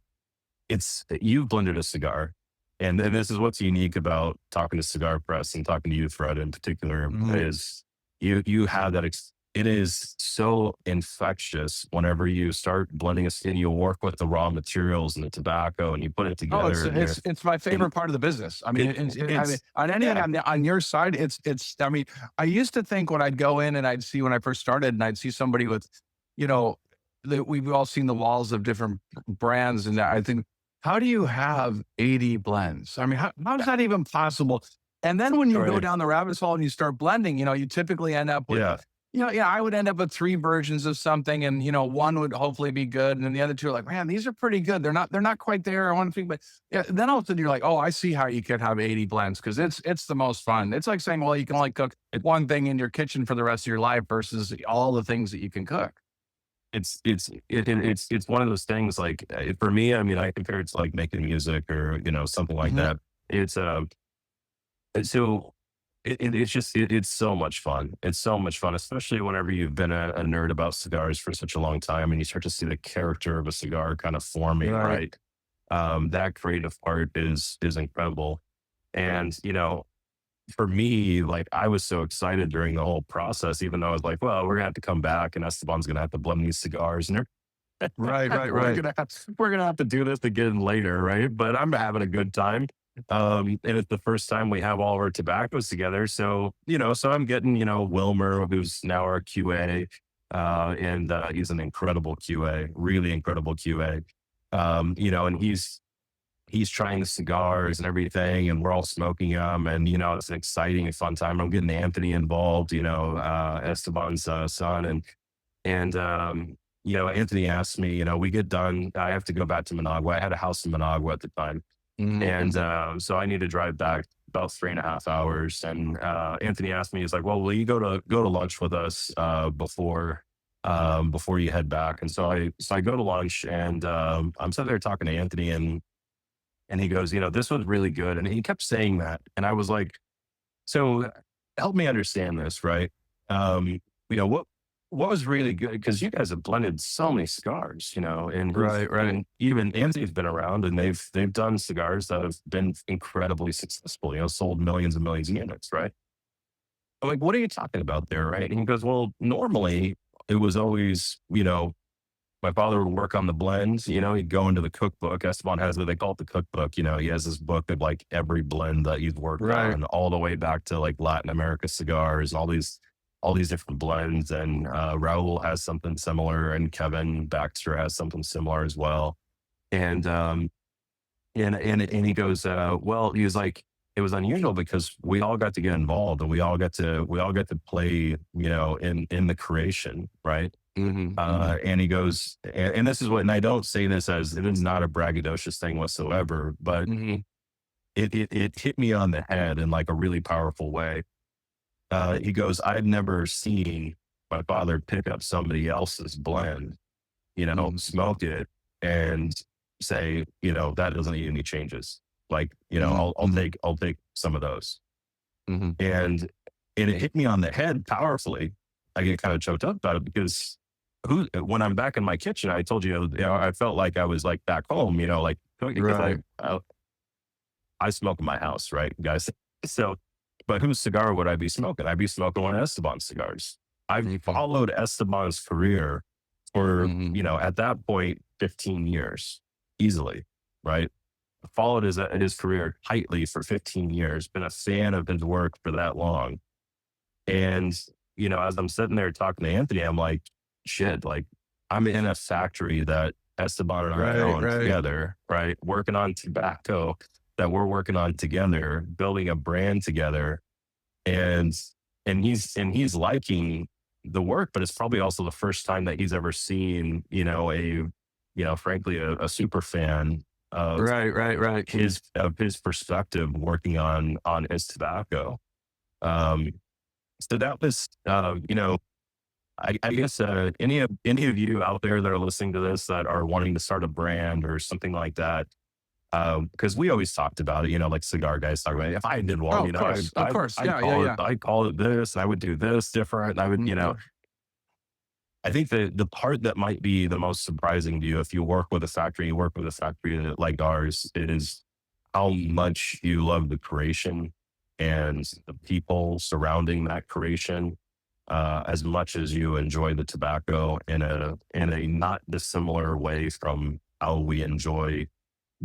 it's you've blended a cigar, and this is what's unique about talking to Cigar Press and talking to you, Fred, in particular, Mhm. is you have that. It is so infectious whenever you start blending a and you work with the raw materials and the tobacco, and you put it Oh, together, and it's my and favorite part of the business. I mean, it I mean, it's on anything yeah, on your side, it's. I mean, I used to think when I'd go in and I'd see when I first started, and I'd see somebody with, you know, we've all seen the walls of different brands, and I think, how do you have 80 blends? I mean, how is that even possible? And then when you go right, down the rabbit hole and you start blending, you typically end up with, yeah, yeah, I would end up with three versions of something, and one would hopefully be good, and then the other two are like, man, these are pretty good. They're not quite there. I want to think, but yeah. Then all of a sudden you're like, oh, I see how you could have 80 blends because it's the most fun. It's like saying, well, you can only cook it, one thing in your kitchen for the rest of your life versus all the things that you can cook. it's one of those things. Like for me, I mean, I compare it to like making music or something like Mhm. that. It's so it's just it's so much fun. It's so much fun, especially whenever you've been a nerd about cigars for such a long time, and you start to see the character of a cigar kind of forming, Right. right? That creative part is incredible, and for me, like I was so excited during the whole process, even though I was like, well, we're gonna have to come back and Esteban's gonna have to blend these cigars and Right, right, we're right. gonna have we're gonna have to do this again later, right? But I'm having a good time. And it's the first time we have all of our tobaccos together. So, so I'm getting, Wilmer, who's now our QA, and he's an incredible QA, really incredible QA. And he's trying the cigars and everything, and we're all smoking them. And, it's an exciting and fun time. I'm getting Anthony involved, Esteban's son. And Anthony asked me, we get done. I have to go back to Managua. I had a house in Managua at the time. And so I need to drive back about 3.5 hours. And Anthony asked me, he's like, well, will you go to lunch with us before you head back? And so I go to lunch, and I'm sitting there talking to Anthony, and he goes, this was really good. And he kept saying that. And I was like, so help me understand this, right? What was really good, because you guys have blended so many cigars, Right, right. and even Anthony's been around, and they've done cigars that have been incredibly successful, sold millions and millions of units, right? I'm like, what are you talking about there, right? And he goes, well, normally it was always, my father would work on the blends, he'd go into the cookbook. Esteban has what they call it the cookbook. He has this book of like every blend that he's worked Right. on, all the way back to like Latin America cigars, all these different blends. And Raul has something similar, and Kevin Baxter has something similar as well. And he goes, well, he was like, it was unusual because we all got to get involved, and we all got to play, in the creation, right? And he goes, and this is what, and I don't say this as, it is not a braggadocious thing whatsoever, but it hit me on the head in like a really powerful way. He goes, I've never seen my father pick up somebody else's blend, smoke it and say, that doesn't need any changes. Like, I'll take some of those. And it hit me on the head powerfully. I get kind of choked up about it because when I'm back in my kitchen, I told you, I felt like I was like back home, like, Right. I smoke in my house, right, guys? So, but whose cigar would I be smoking? I'd be smoking one of Esteban's cigars. I've followed Esteban's career for, at that point, 15 years, easily, right? Followed his career tightly for 15 years, been a fan of his work for that long. And, as I'm sitting there talking to Anthony, I'm like, shit, like I'm in a factory that Esteban and I own together, right? Working on tobacco that we're working on together, building a brand together. And he's liking the work, but it's probably also the first time that he's ever seen, frankly, a super fan of Right. his perspective working on his tobacco. So that was, I guess any of you out there that are listening to this that are wanting to start a brand or something like that, because we always talked about it, like cigar guys talk about it. If I did one, Of course. I'd call it this, I would do this different. I would, I think the part that might be the most surprising to you, if you work with a factory like ours, is how much you love the creation and the people surrounding that creation, as much as you enjoy the tobacco in a not dissimilar way from how we enjoy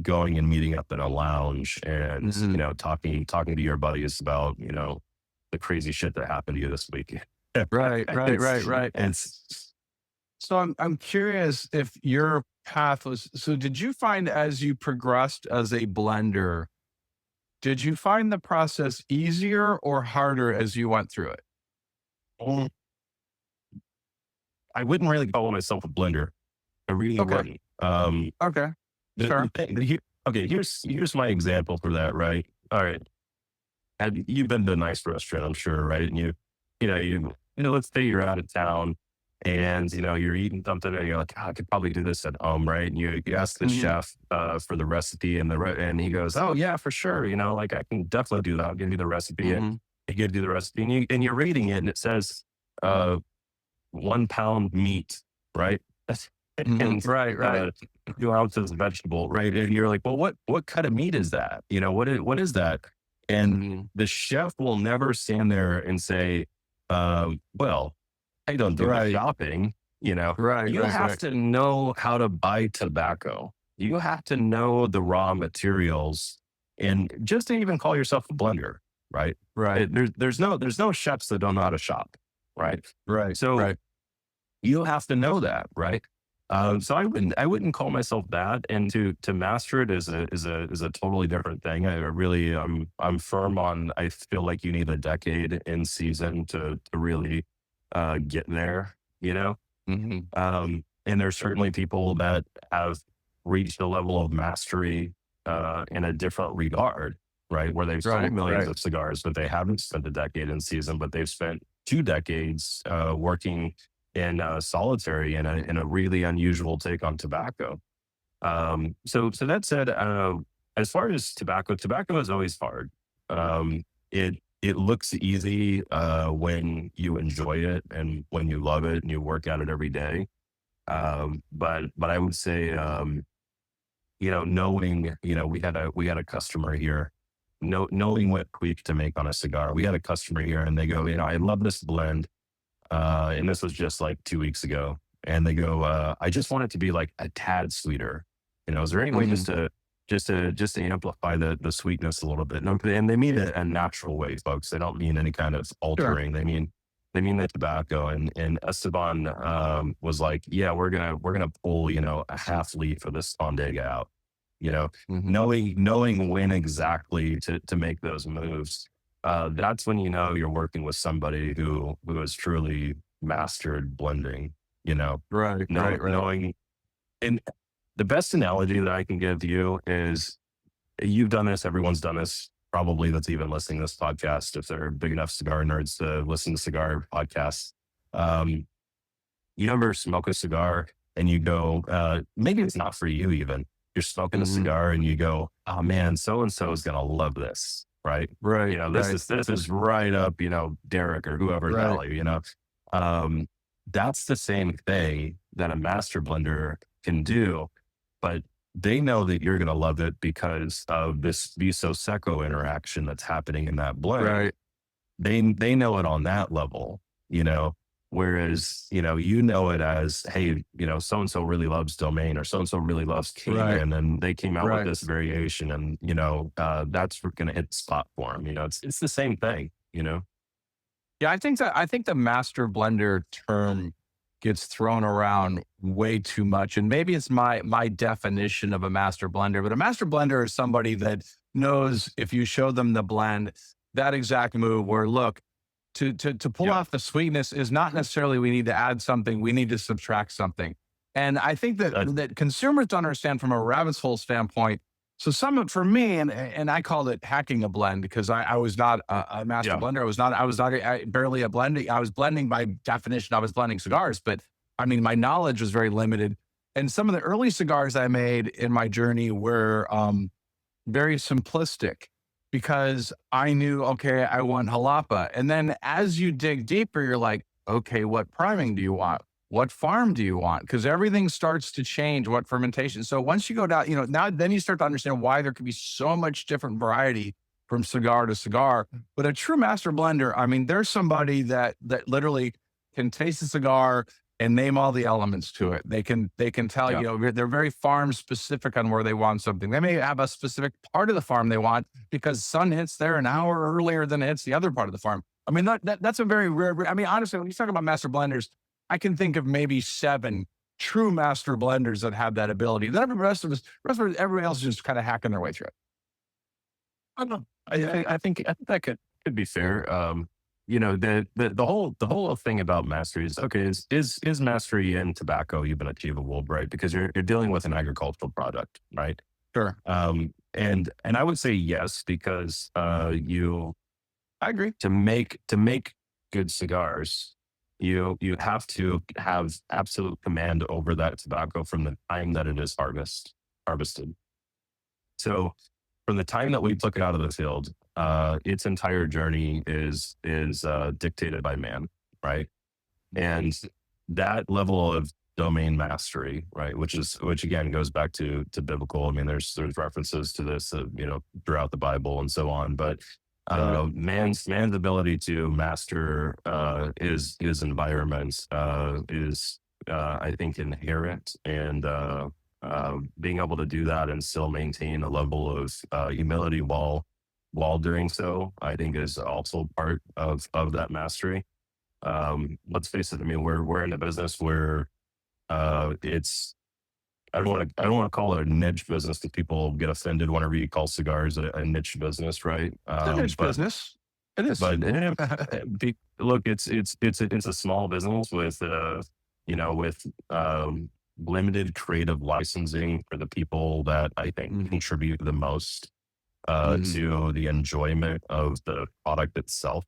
going and meeting up in a lounge and talking to your buddies about the crazy shit that happened to you this week. Right. And So I'm curious if your path was, so did you find as you progressed as a blender, did you find the process easier or harder as you went through it? I wouldn't really call myself a blender. I really wouldn't. Okay. Sure. Okay, here's my example for that, right? All right. You've been to a nice restaurant, I'm sure, right? And let's say you're out of town and you're eating something and you're like, I could probably do this at home, right? And you ask the chef for the recipe and he goes, oh yeah, for sure. Like I can definitely do that. I'll give you the recipe. And he gives you the recipe and you're reading it and it says 1 pound meat, right? And Right. 2 ounces of vegetable, right? And you're like, well, what cut of meat is that? What is that? And the chef will never stand there and say, well, I don't do the Right. shopping. Right. You Right. have Right. to know how to buy tobacco. You have to know the raw materials, and just to even call yourself a blender, right? Right. There's no chefs that don't know how to shop, right? Right. So Right. you have to know that, right? So I wouldn't call myself that, and to master it is a totally different thing. I really I'm firm on. I feel like you need a decade in season to really get there. Hmm. And there's certainly people that have reached a level of mastery in a different regard, right? Where they've sold Right. millions Right. of cigars, but they haven't spent a decade in season, but they've spent 2 decades working in solitary in a really unusual take on tobacco. So that said, as far as tobacco is always hard. It looks easy when you enjoy it and when you love it and you work at it every day. But I would say, knowing, we had a customer here, knowing what tweak to make on a cigar. We had a customer here and they go, I love this blend. And this was just like 2 weeks ago. And they go, I just want it to be like a tad sweeter. Is there any way Hmm. just to amplify the sweetness a little bit? And they mean it a natural way, folks. They don't mean any kind of Sure. altering. They mean the tobacco. And Esteban was like, yeah, we're gonna pull, a half leaf of this Sondega out. Hmm. Knowing when exactly to make those moves. That's when you're working with somebody who has truly mastered blending. Right. Right. Right. Knowing, and the best analogy that I can give you is, you've done this, everyone's done this, probably, that's even listening to this podcast, if they're big enough cigar nerds to listen to cigar podcasts. Um, you ever smoke a cigar and you go, maybe it's not for you even. You're smoking a Hmm. cigar and you go, oh man, so and so is gonna love this, right? Right. This Right. is right up, Derek or whoever's Right. alley. Um, that's the same thing that a master blender can do, but they know that you're gonna love it because of this viso seco interaction that's happening in that blend. Right. They know it on that level, you know. Whereas, it as, hey, so and so really loves Domain, or so and so really loves Right. Cayman, and they came out with Right. this variation, and that's going to hit the spot for them. It's the same thing. Yeah, I think the master blender term gets thrown around way too much, and maybe it's my definition of a master blender. But a master blender is somebody that knows, if you show them the blend, that exact move where, look, to pull Yeah, off the sweetness is not necessarily we need to add something, we need to subtract something. And I think that uh, that consumers don't understand from a rabbit hole standpoint. So for me, and I called it hacking a blend because I was not a master yeah, blender. I was not barely a blending. I was blending by definition. I was blending cigars, but I mean, my knowledge was very limited. And some of the early cigars I made in my journey were very simplistic because I knew, okay, I want jalapa. And then as you dig deeper, you're like, okay, what priming do you want? What farm do you want? Because everything starts to change, what fermentation. So once you go down, now then you start to understand why there could be so much different variety from cigar to cigar. But a true master blender, I mean, there's somebody that literally can taste a cigar and name all the elements to it. They can tell, yeah, they're very farm specific on where they want something. They may have a specific part of the farm they want because sun hits there an hour earlier than it hits the other part of the farm. I mean, that's a very rare. I mean, honestly, when you talk about master blenders, I can think of maybe 7 true master blenders that have that ability. Then the rest of everybody else is just kind of hacking their way through it. I don't know. I think that could be fair. The whole thing about mastery is, okay, is mastery in tobacco even achievable, right? Because you're dealing with an agricultural product, right? Sure, And I would say yes, because you I agree. to make good cigars, you have to have absolute command over that tobacco from the time that it is harvested. So from the time that we took it out of the field, its entire journey is dictated by man, right? And that level of domain mastery, right? Which again goes back to biblical. I mean, there's references to this, throughout the Bible and so on. But man's ability to master his environment is I think inherent, and being able to do that and still maintain a level of humility while doing so, I think is also part of that mastery. Let's face it. I mean, we're in a business where it's I don't want to call it a niche business because people get offended whenever you call cigars a niche business, right? It's a niche business. It is. But look, it's a small business with with limited creative licensing for the people that I think contribute the most to the enjoyment of the product itself.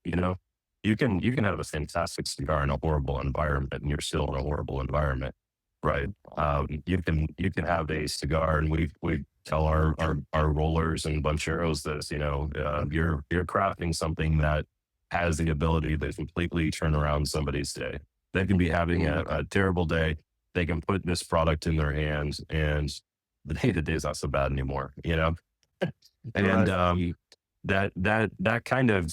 You know, you can have a fantastic cigar in a horrible environment, and you're still in a horrible environment, right? You can have a cigar, and we tell our rollers and buncheros this. You're crafting something that has the ability to completely turn around somebody's day. They can be having a terrible day. They can put this product in their hands, and the day is not so bad anymore. And that kind of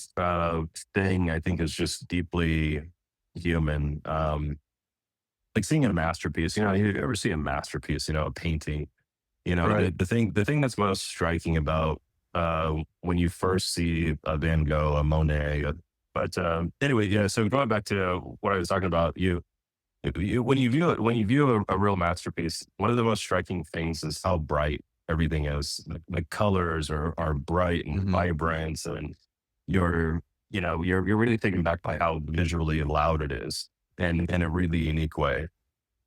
thing, I think, is just deeply human. Like seeing a masterpiece. You ever see a masterpiece? A painting. Right. The thing that's most striking about when you first see a Van Gogh, a Monet, but anyway, yeah. So going back to what I was talking about, when you view a real masterpiece, one of the most striking things is how bright everything is. The colors are bright and vibrant, and you're really taken back by how visually loud it is, and in a really unique way.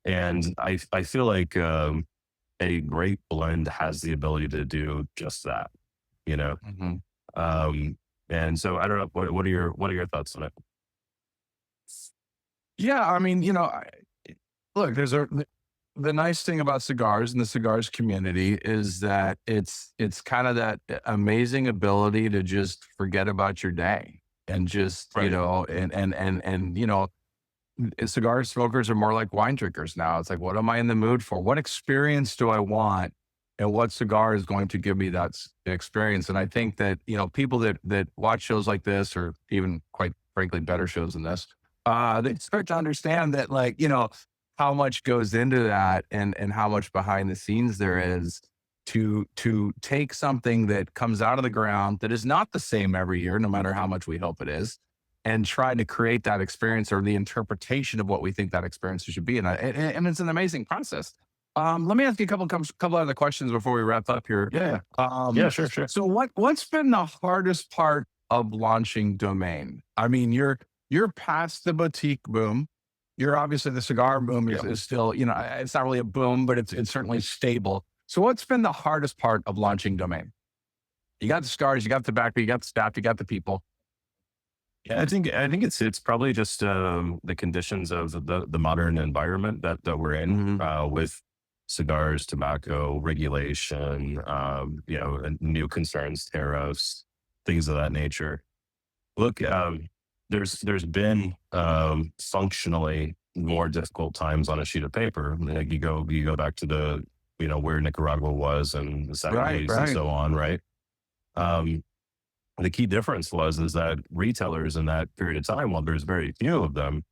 And I feel like a great blend has the ability to do just that. You know, Mhm. and so I don't know. What are your thoughts on it? Yeah, I mean, look, the nice thing about cigars and the cigars community is that it's kind of that amazing ability to just forget about your day and just, Right. cigar smokers are more like wine drinkers now. It's like, what am I in the mood for? What experience do I want? And what cigar is going to give me that experience? And I think that, people that watch shows like this, or even quite frankly, better shows than this, they start to understand that, like, how much goes into that, and how much behind the scenes there is to take something that comes out of the ground that is not the same every year, no matter how much we hope it is, and try to create that experience or the interpretation of what we think that experience should be. And it's an amazing process. Let me ask you a couple other questions before we wrap up here. Yeah. Um, Yeah. Sure. Sure. so what's been the hardest part of launching Domain? I mean, you're past the boutique boom. You're obviously the cigar boom is, Yeah. is still, it's not really a boom, but it's certainly stable. So what's been the hardest part of launching Domain? You got the cigars, you got the tobacco, you got the staff, you got the people. Yeah, I think it's probably just the conditions of the modern environment that we're in, with cigars, tobacco regulation, and new concerns, tariffs, things of that nature. Look, there's been functionally more difficult times on a sheet of paper. Like you go back to the where Nicaragua was in the Right, 70s and right. so on, right? Um, the key difference is that retailers in that period of time, while there's very few of them,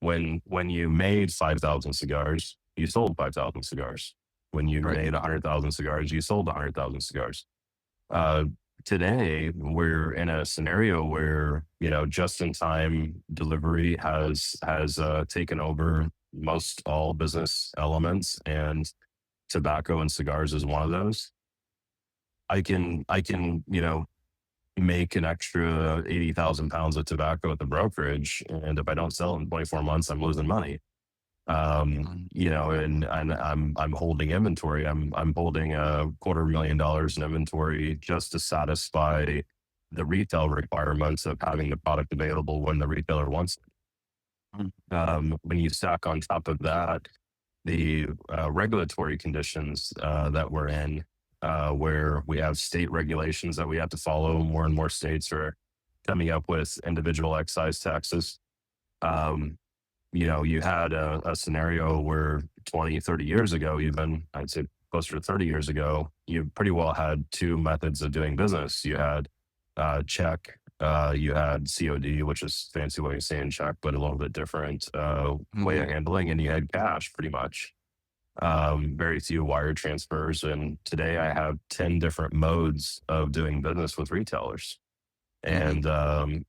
when you made 5,000 cigars, you sold 5,000 cigars. When you Right. made 100,000 cigars, you sold 100,000 cigars. Uh, Today, we're in a scenario where just in time delivery has taken over most all business elements, and tobacco and cigars is one of those. I can make an extra 80,000 pounds of tobacco at the brokerage, and if I don't sell in 24 months, I'm losing money. Mhm. And I'm holding inventory. I'm holding $250,000 in inventory just to satisfy the retail requirements of having the product available when the retailer wants Mhm. it. When you stack on top of that the regulatory conditions that we're in, where we have state regulations that we have to follow. More and more states are coming up with individual excise taxes. Um, you had a scenario where 20, 30 years ago, even I'd say closer to 30 years ago, you pretty well had two methods of doing business. You had check, you had COD, which is fancy way of saying check, but a little bit different way of Mhm. handling, and you had cash pretty much. Very few wire transfers. And today I have 10 different modes of doing business with retailers. Mhm. And,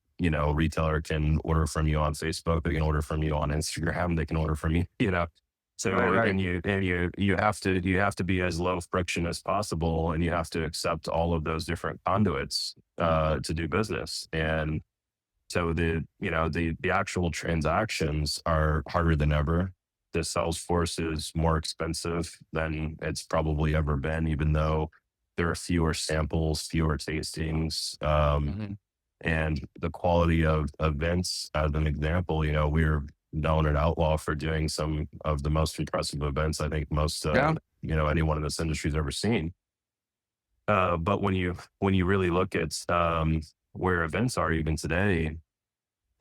retailer can order from you on Facebook. They can order from you on Instagram. They can order from you, Right, So, right. you have to be as low friction as possible, and you have to accept all of those different conduits to do business. And so the actual transactions are harder than ever. The sales force is more expensive than it's probably ever been, even though there are fewer samples, fewer tastings, Mhm. and the quality of events. As an example, we're known at Outlaw for doing some of the most impressive events I think most Yeah. anyone in this industry has ever seen. But when you really look at where events are even today,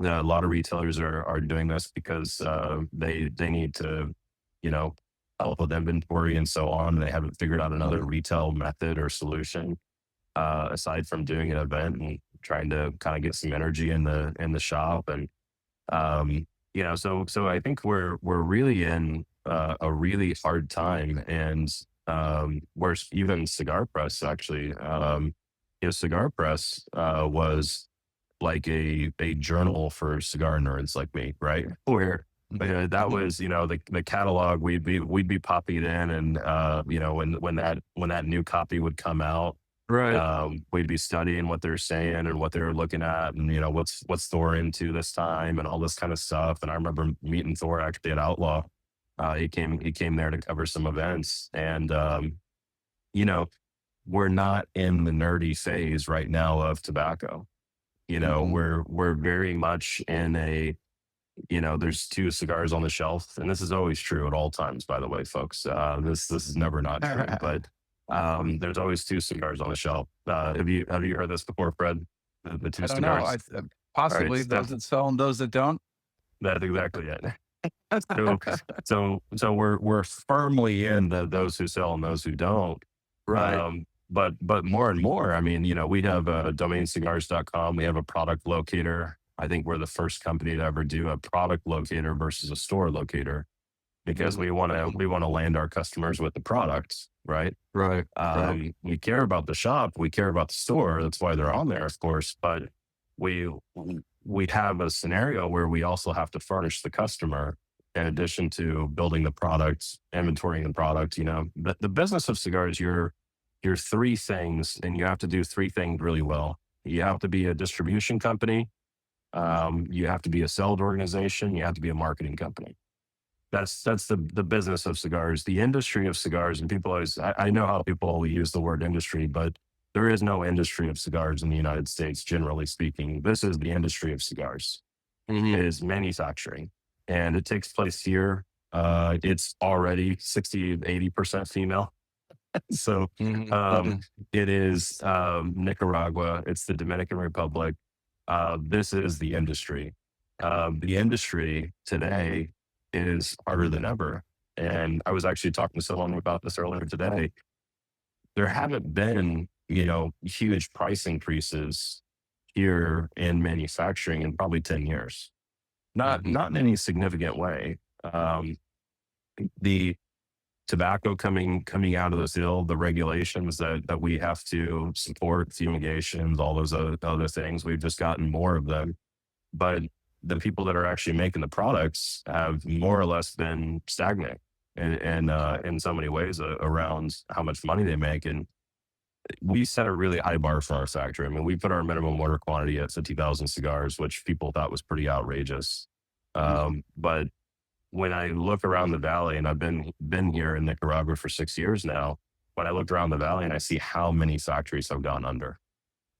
a lot of retailers are doing this because they need to, you know, help with inventory and so on. They haven't figured out another Mhm. retail method or solution aside from doing an event and trying to kind of get some energy in the shop. And so I think we're really in a really hard time. And where even Cigar Press actually, Cigar Press was like a journal for cigar nerds like me, right? Where that Mhm. was, the catalog we'd be copied in, and when that new copy would come out, Right. we'd be studying what they're saying and what they're looking at, and what's Thor into this time and all this kind of stuff. And I remember meeting Thor actually at Outlaw. He came there to cover some events, and you know we're not in the nerdy phase right now of tobacco. Mhm. We're very much in there's two cigars on the shelf, and this is always true at all times, by the way, folks. This is never not true, but there's always two cigars on the shelf. Have you heard this before, Fred? The two I don't know. cigars. Possibly All right, those that sell and those that don't. that's exactly it. So so we're firmly in those who sell and those who don't. Right. But more and more, I mean, we have domaincigars.com. We have a product locator. I think we're the first company to ever do a product locator versus a store locator, because Mhm. we want to land our customers with the products, right? Right. Right. We care about the shop, we care about the store. That's why they're on there, of course. But we we have a scenario where we also have to furnish the customer in addition to building the products, inventorying the product. The business of cigars, you're three things, and you have to do three things really well. You have to be a distribution company, you have to be a sales organization, you have to be a marketing company. That's the business of cigars, the industry of cigars. And people always, I know how people use the word industry, but there is no industry of cigars in the United States, generally speaking. This is the industry of cigars. It Mhm. is manufacturing, and it takes place here. It's already 60, 80% female. So Mhm. um, Mhm. it is Nicaragua, it's the Dominican Republic. This is the industry. The industry today is harder than ever. And I was actually talking to someone about this earlier today. There haven't been, huge price increases here in manufacturing in probably 10 years. Not Mhm. not in any significant way. The tobacco coming out of this bill, the regulations that we have to support, fumigations, all those other things, we've just gotten more of them. But the people that are actually making the products have more or less been stagnant in so many ways around how much money they make. And we set a really high bar for our factory. I mean, we put our minimum order quantity at 50,000 cigars, which people thought was pretty outrageous. Mhm. But when I look around the valley, and I've been here in Nicaragua for 6 years now, when I look around the valley and I see how many factories have gone under,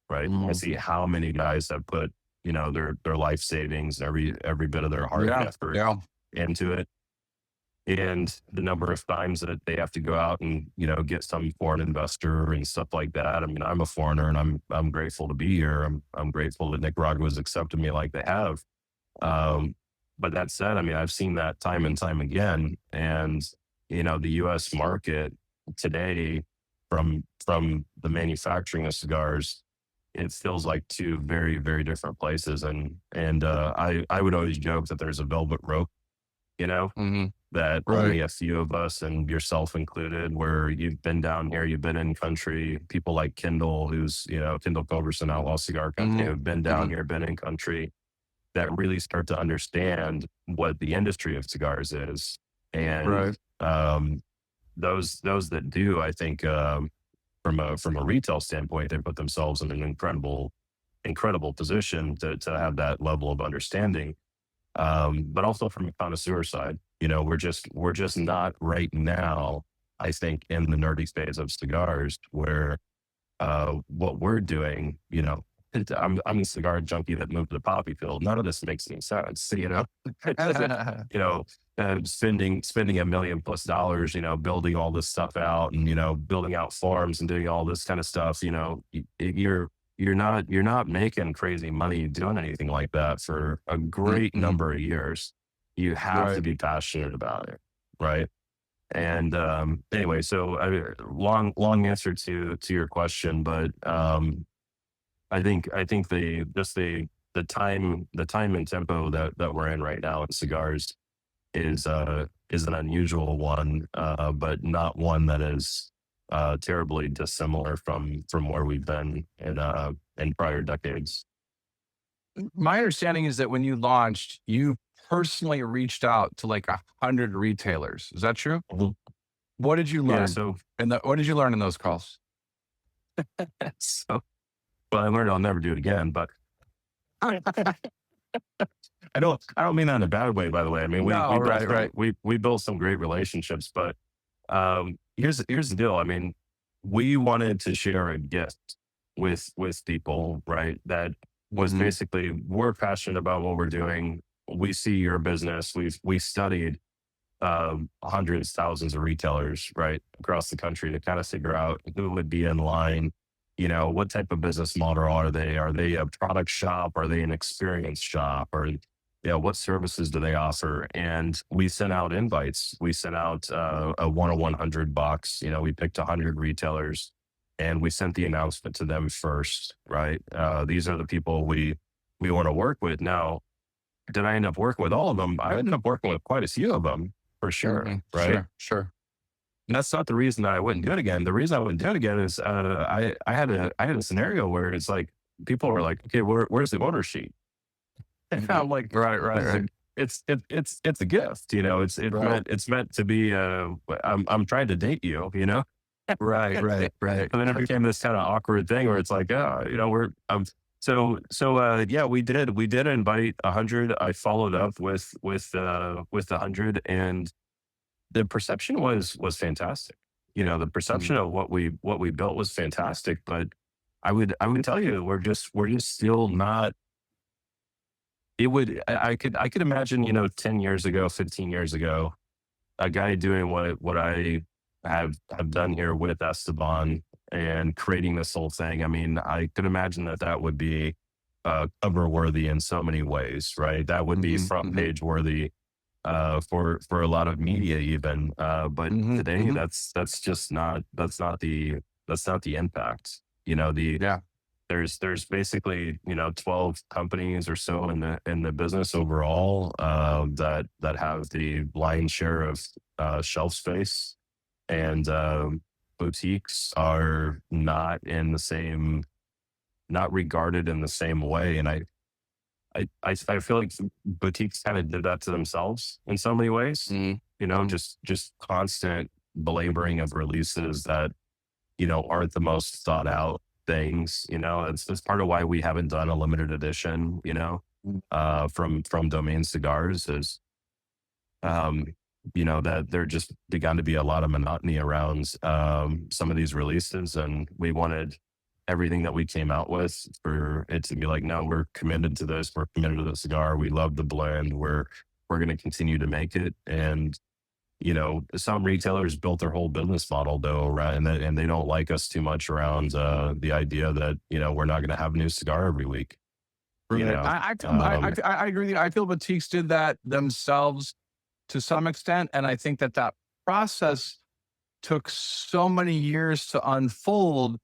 right? I Mhm. see how many guys have put, their life savings, every bit of their heart and Yeah. effort Yeah. into it. And the number of times that they have to go out and, get some foreign investor and stuff like that. I mean, I'm a foreigner, and I'm grateful to be here. I'm grateful that Nicaragua has accepted me like they have. Um, But that said, I mean, I've seen that time and time again. And, the US market today, from the manufacturing of cigars, it feels like two very, very different places. And I would always joke that there's a velvet rope, you know, Hmm. that Right. only a few of us, and yourself included, where you've been down here, you've been in country. People like Kendall, who's, Kendall Culverson, Outlaw Cigar Company, Hmm. have been down Hmm. here, been in country, that really start to understand what the industry of cigars is. And Right. um, those that do, I think, from a retail standpoint, they put themselves in an incredible position to have that level of understanding. But also from a connoisseur side, we're just not right now, I think, in the nerdy phase of cigars where what we're doing, I'm a cigar junkie that moved to the poppy field. None of this makes any sense, It doesn't, spending $1 million+ building all this stuff out, and building out farms and doing all this kind of stuff. You're not making crazy money doing anything like that for a great Mm-mm. number of years. You have to Right. be passionate about it, right? And anyway, so long answer to your question, but I think the time and tempo that we're in right now in cigars is an unusual one, but not one that is terribly dissimilar from where we've been in prior decades. My understanding is that when you launched, you personally reached out to like 100 retailers. Is that true? Mhm. What did you Yeah, learn? so And what did you learn in those calls? so well, I learned I'll never do it again, but I don't mean that in a bad way, by the way. I mean, we No, we built right, some right. we built some great relationships, but here's the deal. I mean, we wanted to share a gift with people, right? That was Hmm. basically, we're passionate about what we're doing. We see your business. We studied hundreds, thousands of retailers, right, across the country to kind of figure out who would be in line. What type of business model are they? Are they a product shop? Are they an experience shop? Or what services do they offer? And we sent out invites. We sent out a 1-100 box. We picked 100 retailers, and we sent the announcement to them first, right? These are the people we want to work with. Now, did I end up working with all of them? I ended up working with quite a few of them, for sure, Hmm. right? Sure, sure. And that's not the reason that I wouldn't do it again. The reason I wouldn't do it again is I had a scenario where it's like, people were like, "Okay, where's the order sheet?" And Mhm. I'm like, Right, right, "This is right, a it's a gift, right, it's meant to be. I'm trying to date you, you know." right, right, right. And then it became this kind of awkward thing where it's like, oh, we're yeah, we did invite 100. I followed up with 100, and the perception was fantastic. The Mm. perception of what we built was fantastic, but I would tell you, we're just still not. I could imagine, 10 years ago, 15 years ago, a guy doing what I have done here with Esteban, and creating this whole thing. I mean, I could imagine that would be cover worthy in so many ways, right? That would be Mhm, front mhm, page worthy for a lot of media even. But mhm, today, mhm. that's not the impact. Yeah. There's basically 12 companies or so in the business overall, that have the lion's share of shelf space, and boutiques are not regarded in the same way. And I feel like boutiques kind of did that to themselves in so many ways. Mhm, mhm. Just constant belaboring of releases that aren't the most thought out things. It's part of why we haven't done a limited edition. Mm. From Domain Cigars is, um, that there just began to be a lot of monotony around some of these releases, and we wanted everything that we came out with for it to be like, no, we're committed to this. We're committed to the cigar. We love the blend. We're going to continue to make it. And some retailers built their whole business model though, right? And they don't like us too much around the idea that we're not going to have a new cigar every week. you Right. know. I agree with you. I feel boutiques did that themselves to some extent, and I think that that process took so many years to unfold.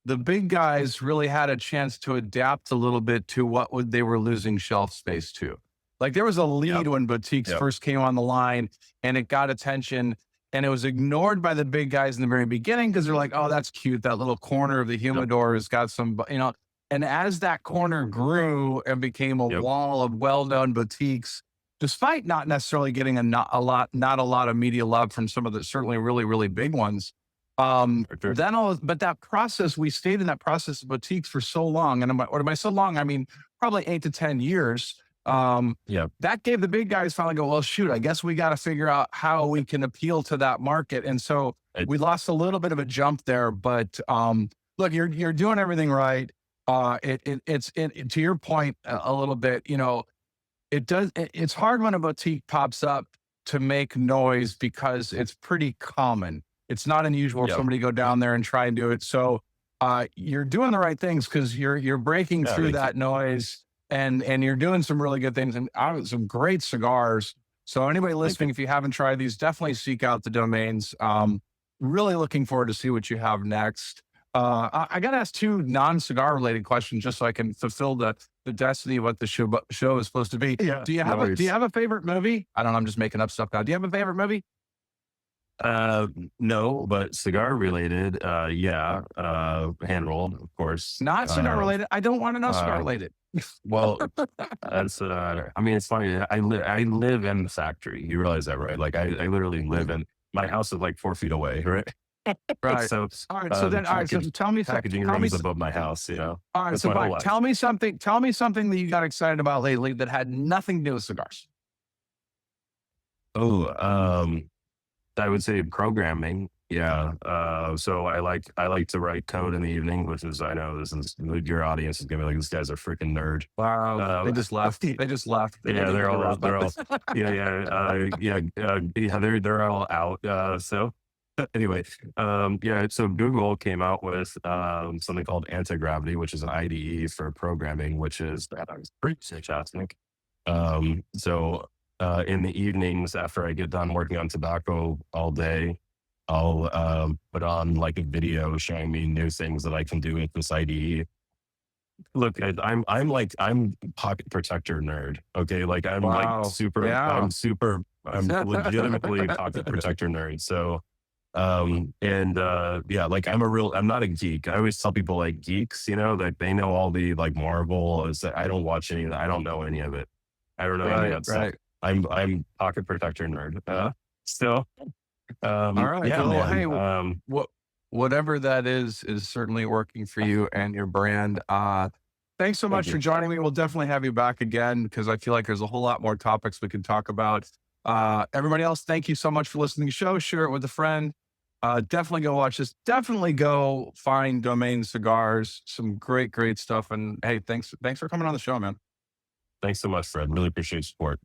The big guys really had a chance to adapt a little bit to what would they were losing shelf space to. Like there was a Yep. lead when boutiques Yep. first came on the line and it got attention and it was ignored by the big guys in the very beginning because they're like, oh, that's cute. That little corner of the Yep. humidor has got some, and as that corner grew and became a Yep. wall of well-known boutiques, despite not necessarily getting not a lot of media love from some of the certainly really, really big ones, For sure. but that process, we stayed in that process of boutiques for so long. And what am I so long? I mean, probably 8 to 10 years. Yeah. That gave the big guys finally go, well, shoot, I guess we got to figure out how we can appeal to that market. And so It, we lost a little bit of a jump there, but look, you're doing everything right. To your point a little bit, it's hard when a boutique pops up to make noise because it's pretty common. It's not unusual for yep. somebody to go down there and try and do it. So you're doing the right things because you're breaking Yeah. through Thank you. that noise and you're doing some really good things and out of some great cigars. So anybody Thank you. listening, if you haven't tried these, definitely seek out the domains. Really looking forward to see what you have next. I got to ask two non-cigar related questions just so I can fulfill the destiny of what the show is supposed to be. Yeah. Do you No have worries. a favorite movie? I don't know. I'm just making up stuff now. Do you have a favorite movie? No, but cigar related. Yeah. Hand rolled, of course. Not cigar related. I don't want to know cigar uh, related. Well, that's I mean, it's funny. I live in the factory. You realize that, right? Like I literally live in my house is like 4 feet away, right? Right. So All right. So the then, all right. So tell me, packaging tell room me, is above my house, all right. That's So my whole fine. life. Tell me something. Tell me something that you got excited about lately that had nothing to do with cigars. Oh, I would say programming. Yeah. So I like to write code in the evening, which is I know this is your audience is gonna be like this guy's a freaking nerd. Wow. They just left. They just left. They Yeah, didn't they're even all wrap up. they're all out. So anyway, yeah. So Google came out with something called anti-gravity, which is an IDE for programming, which is pretty fantastic. So in the evenings after I get done working on tobacco all day, I'll put on like a video showing me new things that I can do with this IDE. Look, I'm pocket protector nerd. Okay, like I'm like Wow. super. Yeah. I'm legitimately pocket protector nerd. So, yeah, like I'm not a geek. I always tell people like geeks, that they know all the like Marvel. Is that I don't watch any of that. I don't know any of it. I don't know any of Right. that stuff. Right. I'm pocket protector nerd. Still, All right. yeah, Well, hey, man. whatever that is certainly working for you and your brand. Thanks so Thank much for you. joining me. We'll definitely have you back again because I feel like there's a whole lot more topics we can talk about. Everybody else, thank you so much for listening to the show. Share it with a friend. Definitely go watch this. Definitely go find Domain Cigars. Some great, great stuff. And hey, thanks for coming on the show, man. Thanks so much, Fred. Really appreciate your support.